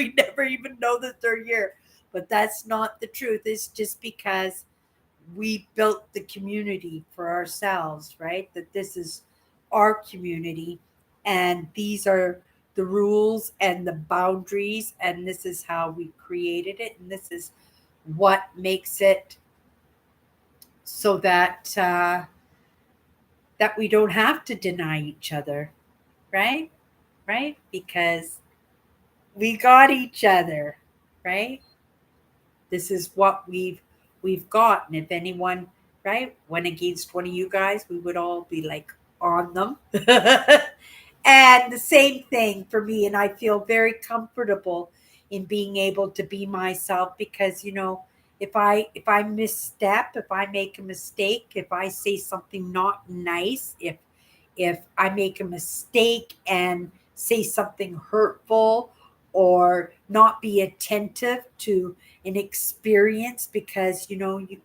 even know that they're here. But that's not the truth. It's just because we built the community for ourselves, right? That this is our community, and these are the rules and the boundaries, and this is how we created it, and this is what makes it so that we don't have to deny each other, right? Right? Because we got each other, right? This is what we've got. And if anyone, right, went against one of you guys, we would all be like on them. And the same thing for me. And I feel very comfortable in being able to be myself because, if I misstep, if I make a mistake, if I say something not nice, if I make a mistake and say something hurtful or not be attentive to an experience because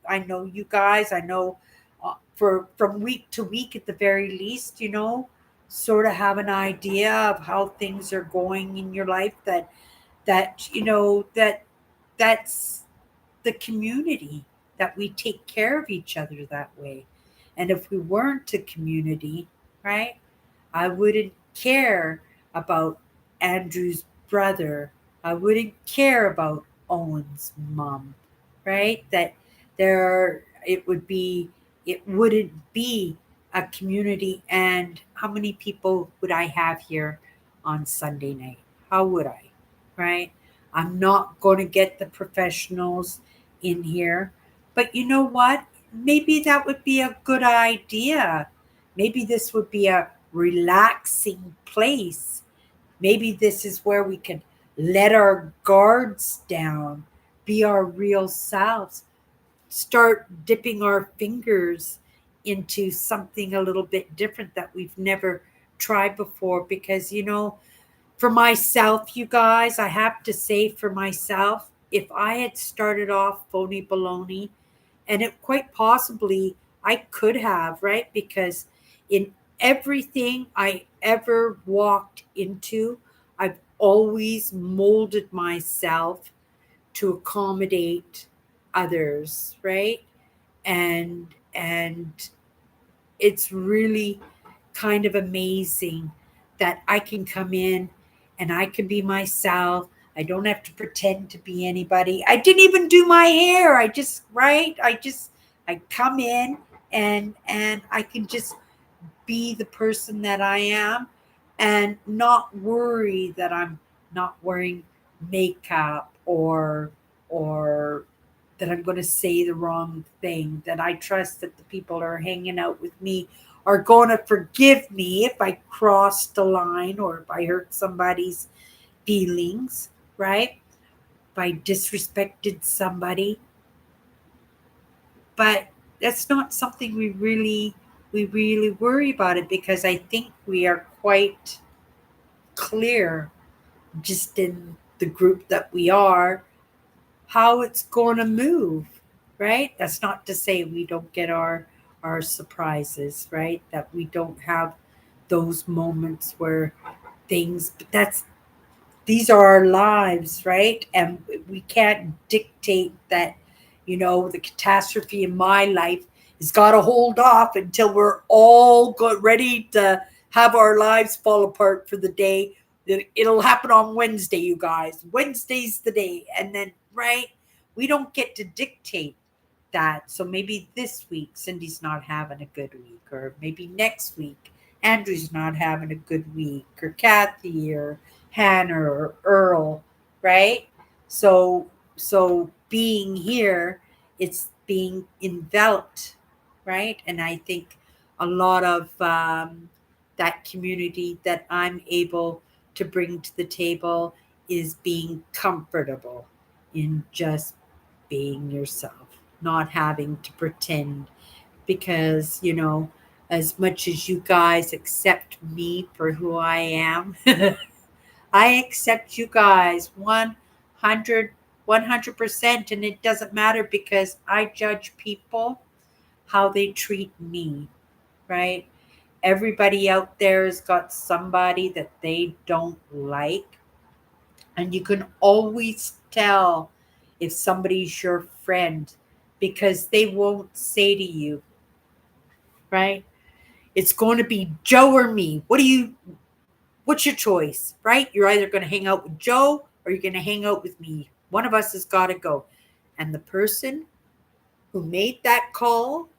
I know you guys, I know for from week to week at the very least, sort of have an idea of how things are going in your life, that's the community, that we take care of each other that way. And if we weren't a community, right, I wouldn't care about Andrew's brother. I wouldn't care about Owen's mom, right? That it wouldn't be a community. And how many people would I have here on Sunday night? How would I, right? I'm not going to get the professionals in here. But you know what? Maybe that would be a good idea. Maybe this would be a relaxing place. Maybe this is where we can let our guards down, be our real selves, start dipping our fingers into something a little bit different that we've never tried before. Because, for myself, you guys, I have to say for myself, if I had started off phony baloney, and it quite possibly I could have, right? Because in everything I ever walked into, I've always molded myself to accommodate others, right? And it's really kind of amazing that I can come in and I can be myself. I don't have to pretend to be anybody. I didn't even do my hair. I just, right? I come in and I can just be the person that I am and not worry that I'm not wearing makeup or that I'm going to say the wrong thing, that I trust that the people that are hanging out with me are going to forgive me if I cross the line or if I hurt somebody's feelings, right? If I disrespected somebody. But that's not something we really worry about it, because I think we are quite clear just in the group that we are how it's going to move, right? That's not to say we don't get our surprises, right? That we don't have those moments where things, but that's these are our lives, right? And we can't dictate that, the catastrophe in my life has got to hold off until we're all ready to have our lives fall apart for the day. It'll happen on Wednesday, you guys. Wednesday's the day. And then, right? We don't get to dictate that. So maybe this week Cindy's not having a good week, or maybe next week Andrew's not having a good week, or Kathy, or Hannah, or Earl, right? So being here, it's being enveloped, right? And I think a lot of that community that I'm able to bring to the table is being comfortable in just being yourself, not having to pretend. Because, as much as you guys accept me for who I am, I accept you guys 100%. And it doesn't matter, because I judge people how they treat me, right? Everybody out there has got somebody that they don't like. And you can always tell if somebody's your friend, because they won't say to you, right? It's going to be Joe or me. What's your choice, right? You're either going to hang out with Joe or you're going to hang out with me. One of us has got to go. And the person who made that call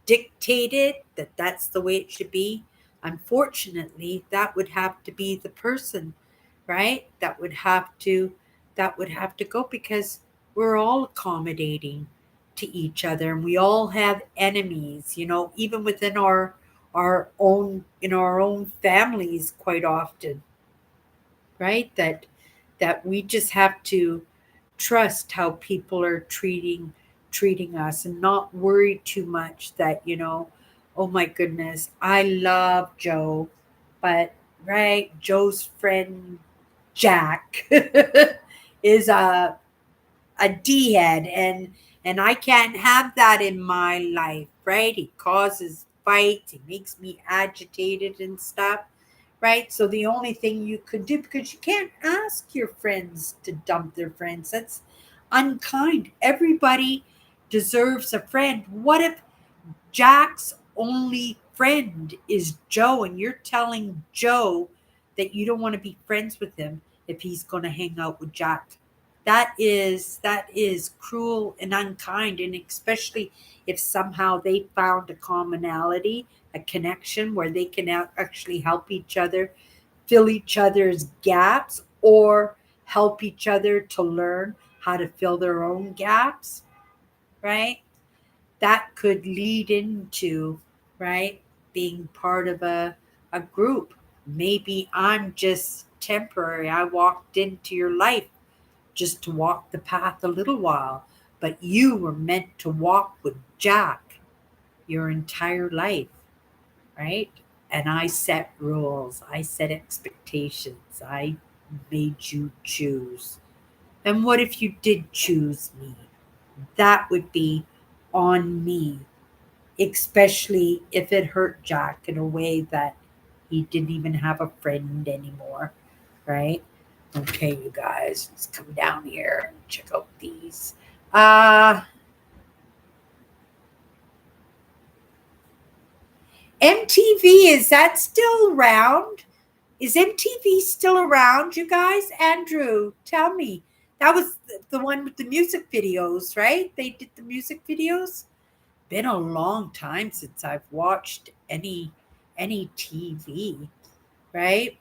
dictated that that's the way it should be. Unfortunately, that would have to be the person, right? That would have to go, because we're all accommodating to each other, and we all have enemies, even within our own families quite often, right? That we just have to trust how people are treating us and not worry too much that, oh my goodness, I love Joe, but right, Joe's friend Jack is a D head, and I can't have that in my life, right? He causes fights, he makes me agitated and stuff, right? So the only thing you could do, because you can't ask your friends to dump their friends, that's unkind. Everybody deserves a friend. What if Jack's only friend is Joe, and you're telling Joe that you don't want to be friends with him if he's going to hang out with Jack? That is cruel and unkind, and especially if somehow they found a commonality, a connection where they can actually help each other, fill each other's gaps, or help each other to learn how to fill their own gaps, right? That could lead into, right, being part of a group. Maybe I'm just temporary. I walked into your life just to walk the path a little while, but you were meant to walk with Jack your entire life, right? And I set rules, I set expectations, I made you choose. And what if you did choose me? That would be on me, especially if it hurt Jack in a way that he didn't even have a friend anymore, right? Okay, you guys, let's come down here and check out these. Uh, MTV, is that still around? Is MTV still around, you guys? Andrew, tell me. That was the one with the music videos, right? They did the music videos. Been a long time since I've watched any TV, right?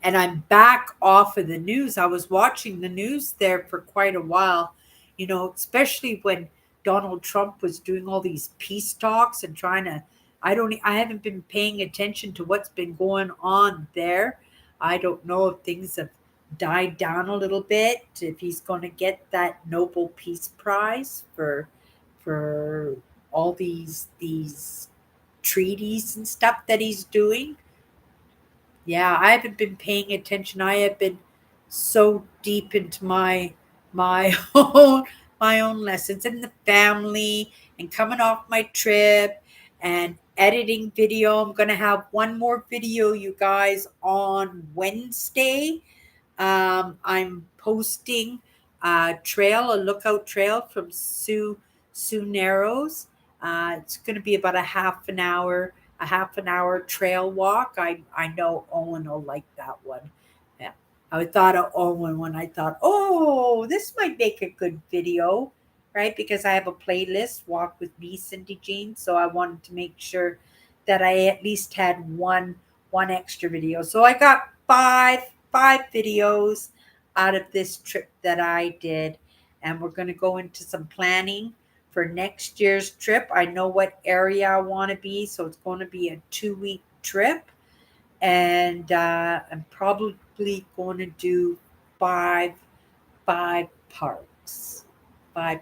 And I'm back off of the news. I was watching the news there for quite a while, especially when Donald Trump was doing all these peace talks and trying to. I haven't been paying attention to what's been going on there. I don't know if things have died down a little bit, if he's going to get that Nobel Peace Prize for all these treaties and stuff that he's doing. Yeah, I haven't been paying attention. I have been so deep into my own lessons and the family and coming off my trip and editing video. I'm gonna have one more video, you guys, on Wednesday. I'm posting a lookout trail from Sioux Narrows. It's going to be about a half an hour trail walk. I know Owen will like that one. Yeah, I thought of Owen when I thought, oh, this might make a good video, right? Because I have a playlist, Walk with Me, Cindy Jean. So I wanted to make sure that I at least had one extra video. So I got five videos out of this trip that I did, and we're going to go into some planning for next year's trip. I know what area I want to be, so it's going to be a 2-week trip, and I'm probably going to do five five parts, five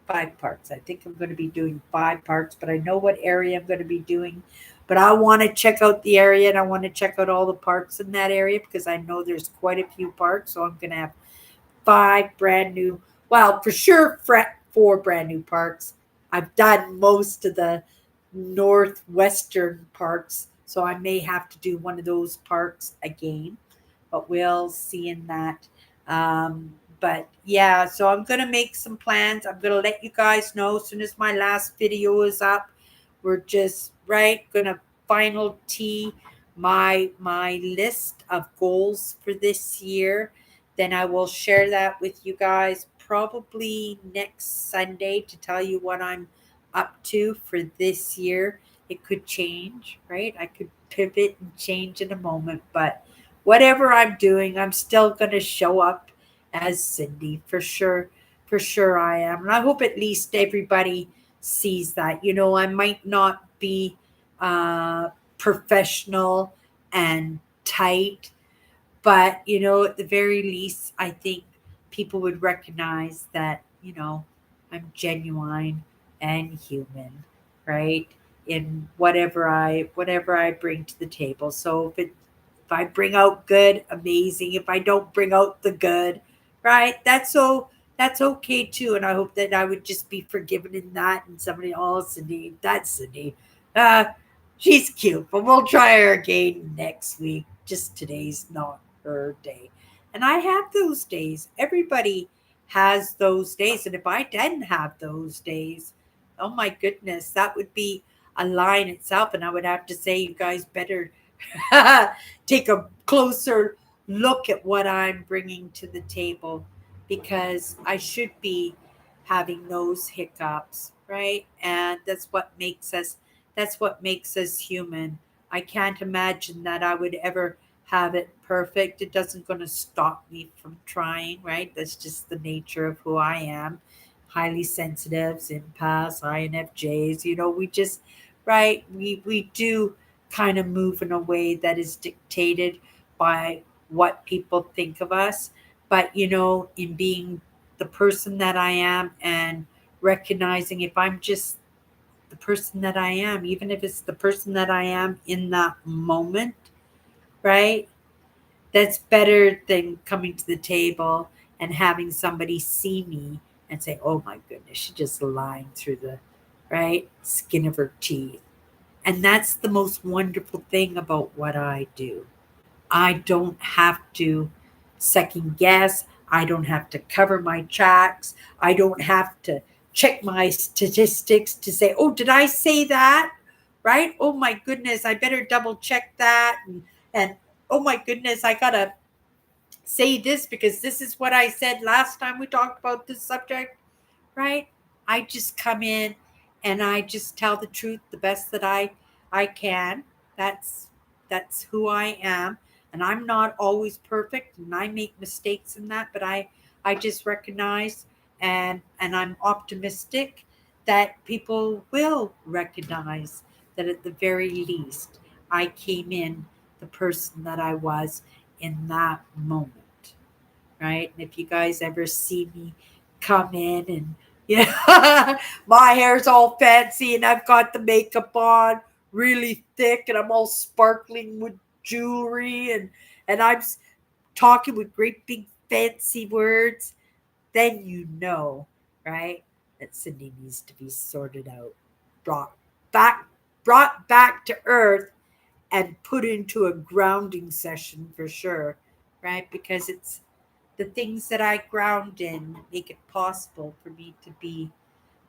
five parts. I think I'm going to be doing 5 parts, but I know what area I'm going to be doing. But I want to check out the area, and I want to check out all the parks in that area because I know there's quite a few parks. So I'm going to have 5 brand new, well, for sure, 4 brand new parks. I've done most of the northwestern parks, so I may have to do one of those parks again, but we'll see in that. But yeah, so I'm gonna make some plans. I'm gonna let you guys know as soon as my last video is up. We're just gonna final T my list of goals for this year. Then I will share that with you guys probably next Sunday to tell you what I'm up to for this year. It could change, right? I could pivot and change in a moment, but whatever I'm doing, I'm still going to show up as Cindy for sure. For sure, I am. And I hope at least everybody sees that. I might not be uh, professional and tight, but, at the very least, I think people would recognize that, I'm genuine and human, right? In whatever I bring to the table. So if I bring out good, amazing. If I don't bring out the good, right? That's okay too. And I hope that I would just be forgiven in that. And somebody, oh, Cindy, that's Cindy. Uh, she's cute, but we'll try her again next week. Just today's not her day. And I have those days. Everybody has those days. And if I didn't have those days, oh my goodness, that would be a line itself. And I would have to say, you guys better take a closer look at what I'm bringing to the table, because I should be having those hiccups, right? And that's what makes us human. I can't imagine that I would ever have it perfect. It doesn't going to stop me from trying, right? That's just the nature of who I am. Highly sensitives, empaths, INFJs, we just, right, we do kind of move in a way that is dictated by what people think of us. But, in being the person that I am and recognizing if I'm just the person that I am, even if it's the person that I am in that moment, right? That's better than coming to the table and having somebody see me and say, oh my goodness, she's just lying through the right skin of her teeth. And that's the most wonderful thing about what I do. I don't have to second guess. I don't have to cover my tracks. I don't have to check my statistics to say, oh, did I say that? Right? Oh my goodness, I better double check that. And oh my goodness, I got to say this because this is what I said last time we talked about this subject, right? I just come in and I just tell the truth the best that I can. That's that's who I am, and I'm not always perfect, and I make mistakes in that, but I just recognize and I'm optimistic that people will recognize that at the very least I came in the person that I was in that moment, right? And if you guys ever see me come in and my hair's all fancy and I've got the makeup on really thick and I'm all sparkling with jewelry and I'm talking with great big fancy words, then right, that Cindy needs to be sorted out, brought back brought back to earth and put into a grounding session for sure, right? Because it's the things that I ground in make it possible for me to be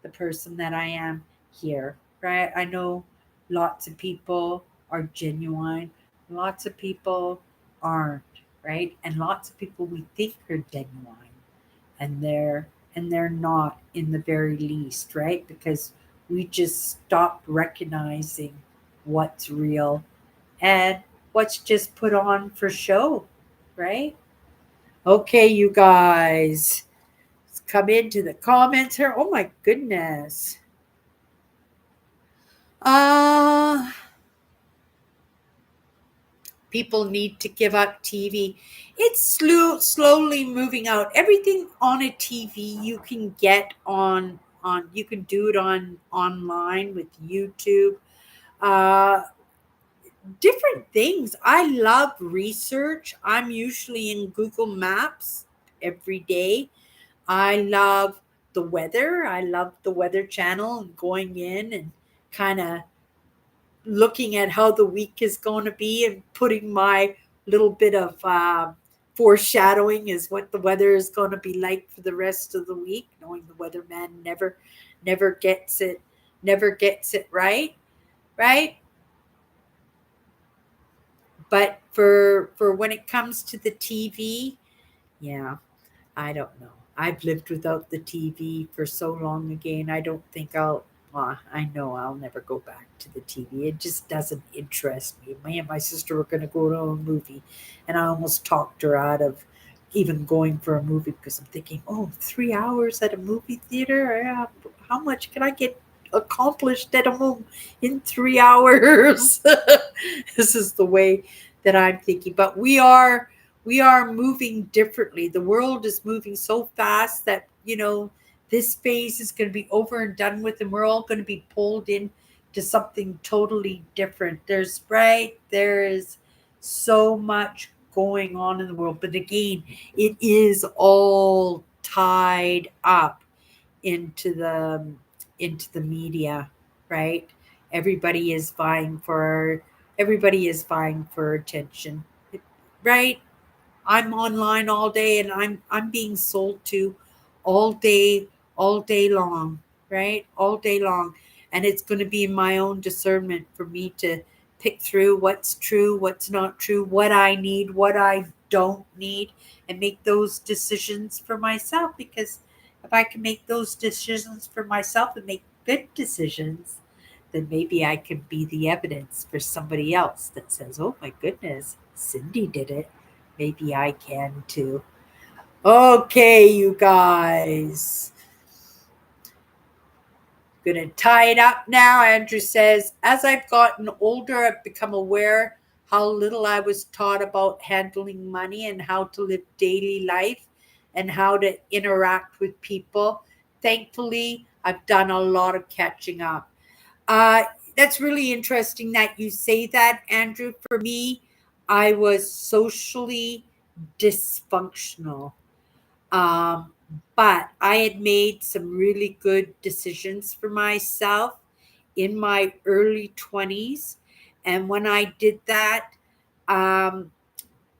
the person that I am here, right? I know lots of people are genuine, lots of people aren't, right? And lots of people we think are genuine and they're not in the very least, right? Because we just stopped recognizing what's real and what's just put on for show, right? Okay, you guys, let's come into the comments here. Oh my goodness. Uh People need to give up TV. It's slowly moving out. Everything on a TV you can get on you can do it on online with YouTube. Uh Different things. I love research. I'm usually in Google Maps every day. I love the weather. I love the Weather Channel and going in and kind of looking at how the week is going to be and putting my little bit of foreshadowing is what the weather is going to be like for the rest of the week, knowing the weatherman never gets it right. But for when it comes to the TV, yeah, I don't know. I've lived without the TV for so long again. I don't think I know I'll never go back to the TV. It just doesn't interest me. Me and my sister were going to go to a movie, and I almost talked her out of even going for a movie because I'm thinking, oh, 3 hours at a movie theater? Yeah, how much can I get? accomplished at home in 3 hours. This is the way that I'm thinking. But we are moving differently. The world is moving so fast that this phase is going to be over and done with, and we're all going to be pulled in to something totally different. There is so much going on in the world, but again, it is all tied up into the media, right? Everybody is vying for attention, right? I'm online all day, and I'm being sold to all day, all day long, right? All day long. And it's going to be my own discernment for me to pick through what's true, what's not true, what I need, what I don't need, and make those decisions for myself. Because if I can make those decisions for myself and make good decisions, then maybe I can be the evidence for somebody else that says, oh my goodness, Cindy did it. Maybe I can too. Okay, you guys. Gonna tie it up now. Andrew says, as I've gotten older, I've become aware how little I was taught about handling money and how to live daily life and how to interact with people. Thankfully, I've done a lot of catching up. Uh, that's really interesting that you say that, Andrew. For me, I was socially dysfunctional. Um, but I had made some really good decisions for myself in my early 20s. And when I did that, um,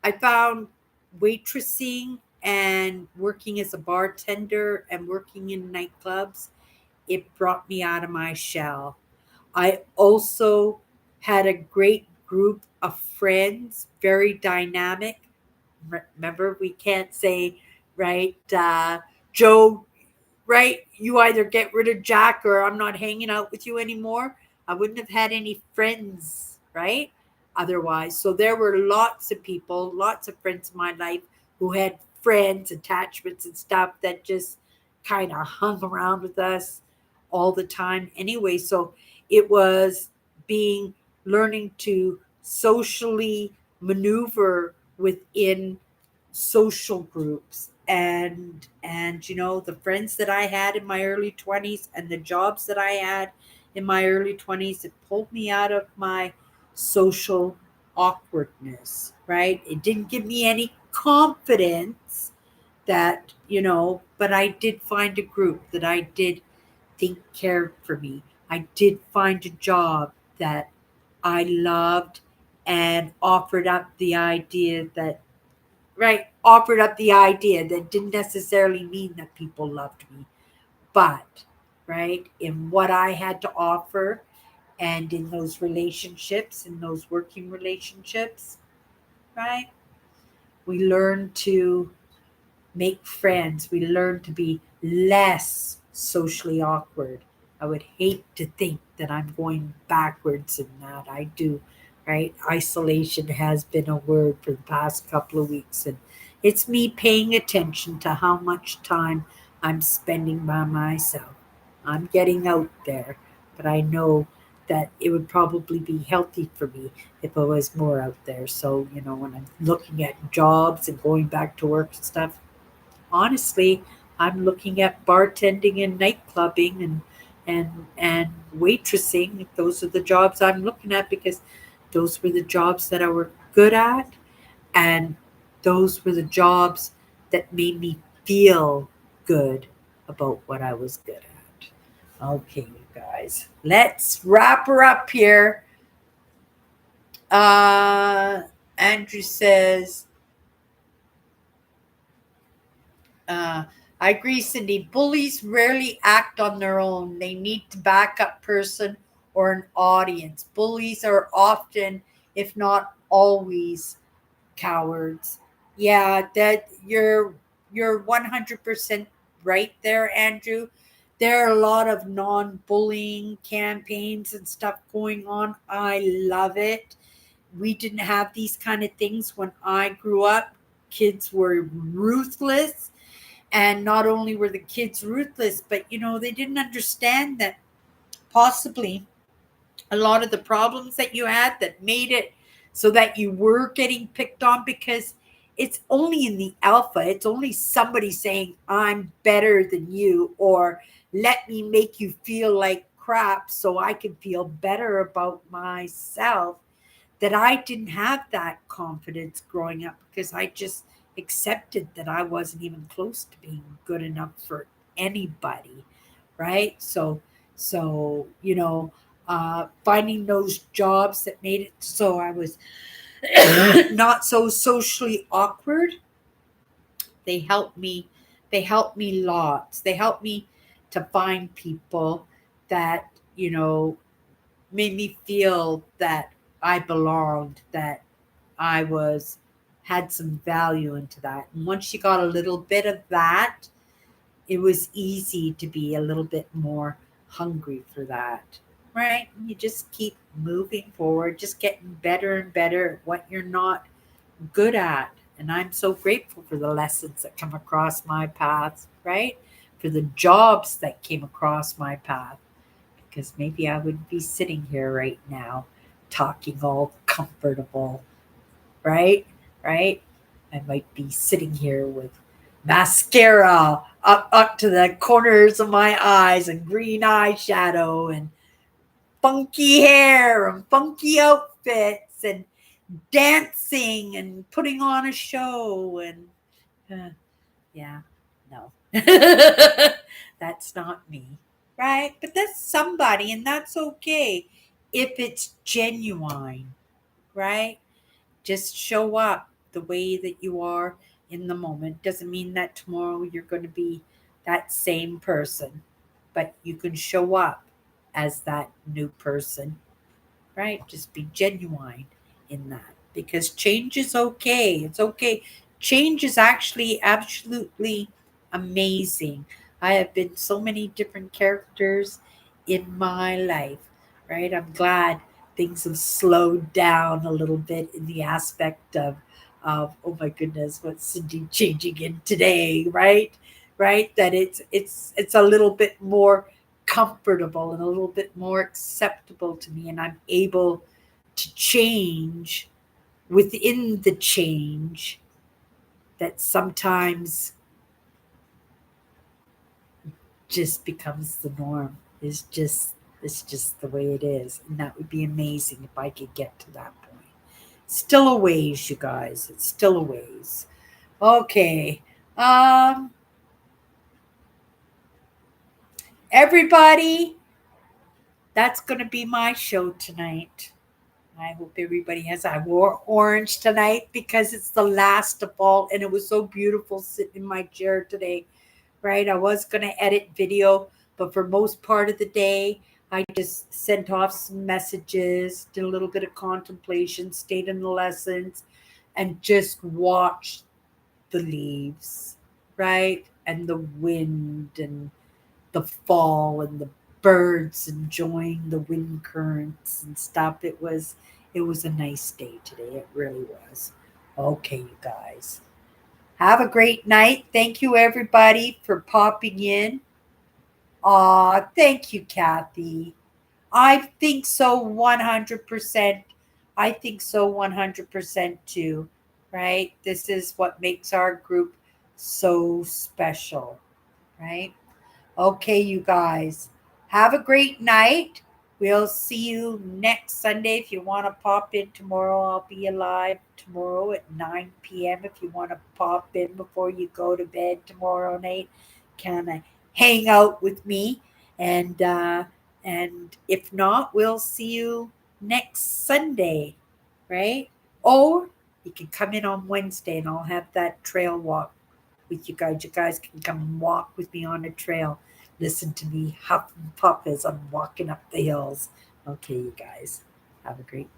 I found waitressing and working as a bartender and working in nightclubs, it brought me out of my shell. I also had a great group of friends, very dynamic. Remember, we can't say, right, Joe, right, you either get rid of Jack or I'm not hanging out with you anymore. I wouldn't have had any friends, right? Otherwise. So there were lots of people, lots of friends in my life who had friends, attachments, and stuff that just kind of hung around with us all the time anyway. So it was being learning to socially maneuver within social groups, and the friends that I had in my early 20s and the jobs that I had in my early 20s, it pulled me out of my social awkwardness, right? It didn't give me any confidence but I did find a group that I did think cared for me. I did find a job that I loved and offered up the idea that didn't necessarily mean that people loved me, but right, in what I had to offer and in those relationships, in those working relationships, right, we learn to make friends. We learn to be less socially awkward. I would hate to think that I'm going backwards in that. I do, right? Isolation has been a word for the past couple of weeks, and it's me paying attention to how much time I'm spending by myself. I'm getting out there, but I know that it would probably be healthy for me if I was more out there. So, when I'm looking at jobs and going back to work and stuff, honestly, I'm looking at bartending and nightclubbing and waitressing. Those are the jobs I'm looking at because those were the jobs that I were good at, and those were the jobs that made me feel good about what I was good at. Okay, you guys, let's wrap her up here. Uh, Andrew says, Uh, I agree, Cindy. Bullies rarely act on their own. They need a backup person or an audience. Bullies are often, if not always, cowards. Yeah, that you're 100% right there, Andrew. There are a lot of non-bullying campaigns and stuff going on. I love it. We didn't have these kind of things when I grew up. Kids were ruthless, and not only were the kids ruthless, but they didn't understand that possibly a lot of the problems that you had that made it so that you were getting picked on, because it's only in the alpha. It's only somebody saying, I'm better than you, or let me make you feel like crap so I can feel better about myself, that I didn't have that confidence growing up, because I just accepted that I wasn't even close to being good enough for anybody, right? Finding those jobs that made it so I was not so socially awkward, they helped me. They helped me lots. They helped me to find people that, made me feel that I belonged, that I was had some value into that. And once you got a little bit of that, it was easy to be a little bit more hungry for that. Right? You just keep moving forward, just getting better and better at what you're not good at. And I'm so grateful for the lessons that come across my path, right? For the jobs that came across my path, because maybe I would be sitting here right now talking all comfortable, right? Right? I might be sitting here with mascara up to the corners of my eyes and green eyeshadow and funky hair and funky outfits and dancing and putting on a show and yeah, no. That's not me, right? But that's somebody, and that's okay if it's genuine, right? Just show up the way that you are in the moment. Doesn't mean that tomorrow you're going to be that same person, but you can show up as that new person, right? Just be genuine in that, because change is okay. It's okay. Change is actually absolutely amazing. I have been so many different characters in my life, right? I'm glad things have slowed down a little bit in the aspect of oh my goodness, what's Cindy changing in today, right? Right? That it's a little bit more comfortable and a little bit more acceptable to me, and I'm able to change within the change that sometimes just becomes the norm. It's just the way it is, and that would be amazing if I could get to that point. Still a ways, you guys. It's still a ways. Okay. um Everybody, that's going to be my show tonight. I hope everybody has. I wore orange tonight because it's the last of fall, and it was so beautiful sitting in my chair today. Right, I was going to edit video, but for most part of the day, I just sent off some messages, did a little bit of contemplation, stayed in the lessons, and just watched the leaves, right, and the wind and the fall and the birds enjoying the wind currents and stuff. It was a nice day today. It really was. Okay, you guys. Have a great night. Thank you everybody for popping in. Aw, thank you, Kathy. I think so 100%. I think so 100% too. Right? This is what makes our group so special. Right? Okay, you guys. Have a great night. We'll see you next Sunday. If you want to pop in tomorrow, I'll be alive tomorrow at 9 p.m. If you want to pop in before you go to bed tomorrow night, kind of hang out with me. And if not, we'll see you next Sunday, right? Or you can come in on Wednesday and I'll have that trail walk with you guys. You guys can come and walk with me on a trail. Listen to me huff and puff as I'm walking up the hills. Okay, you guys. Have a great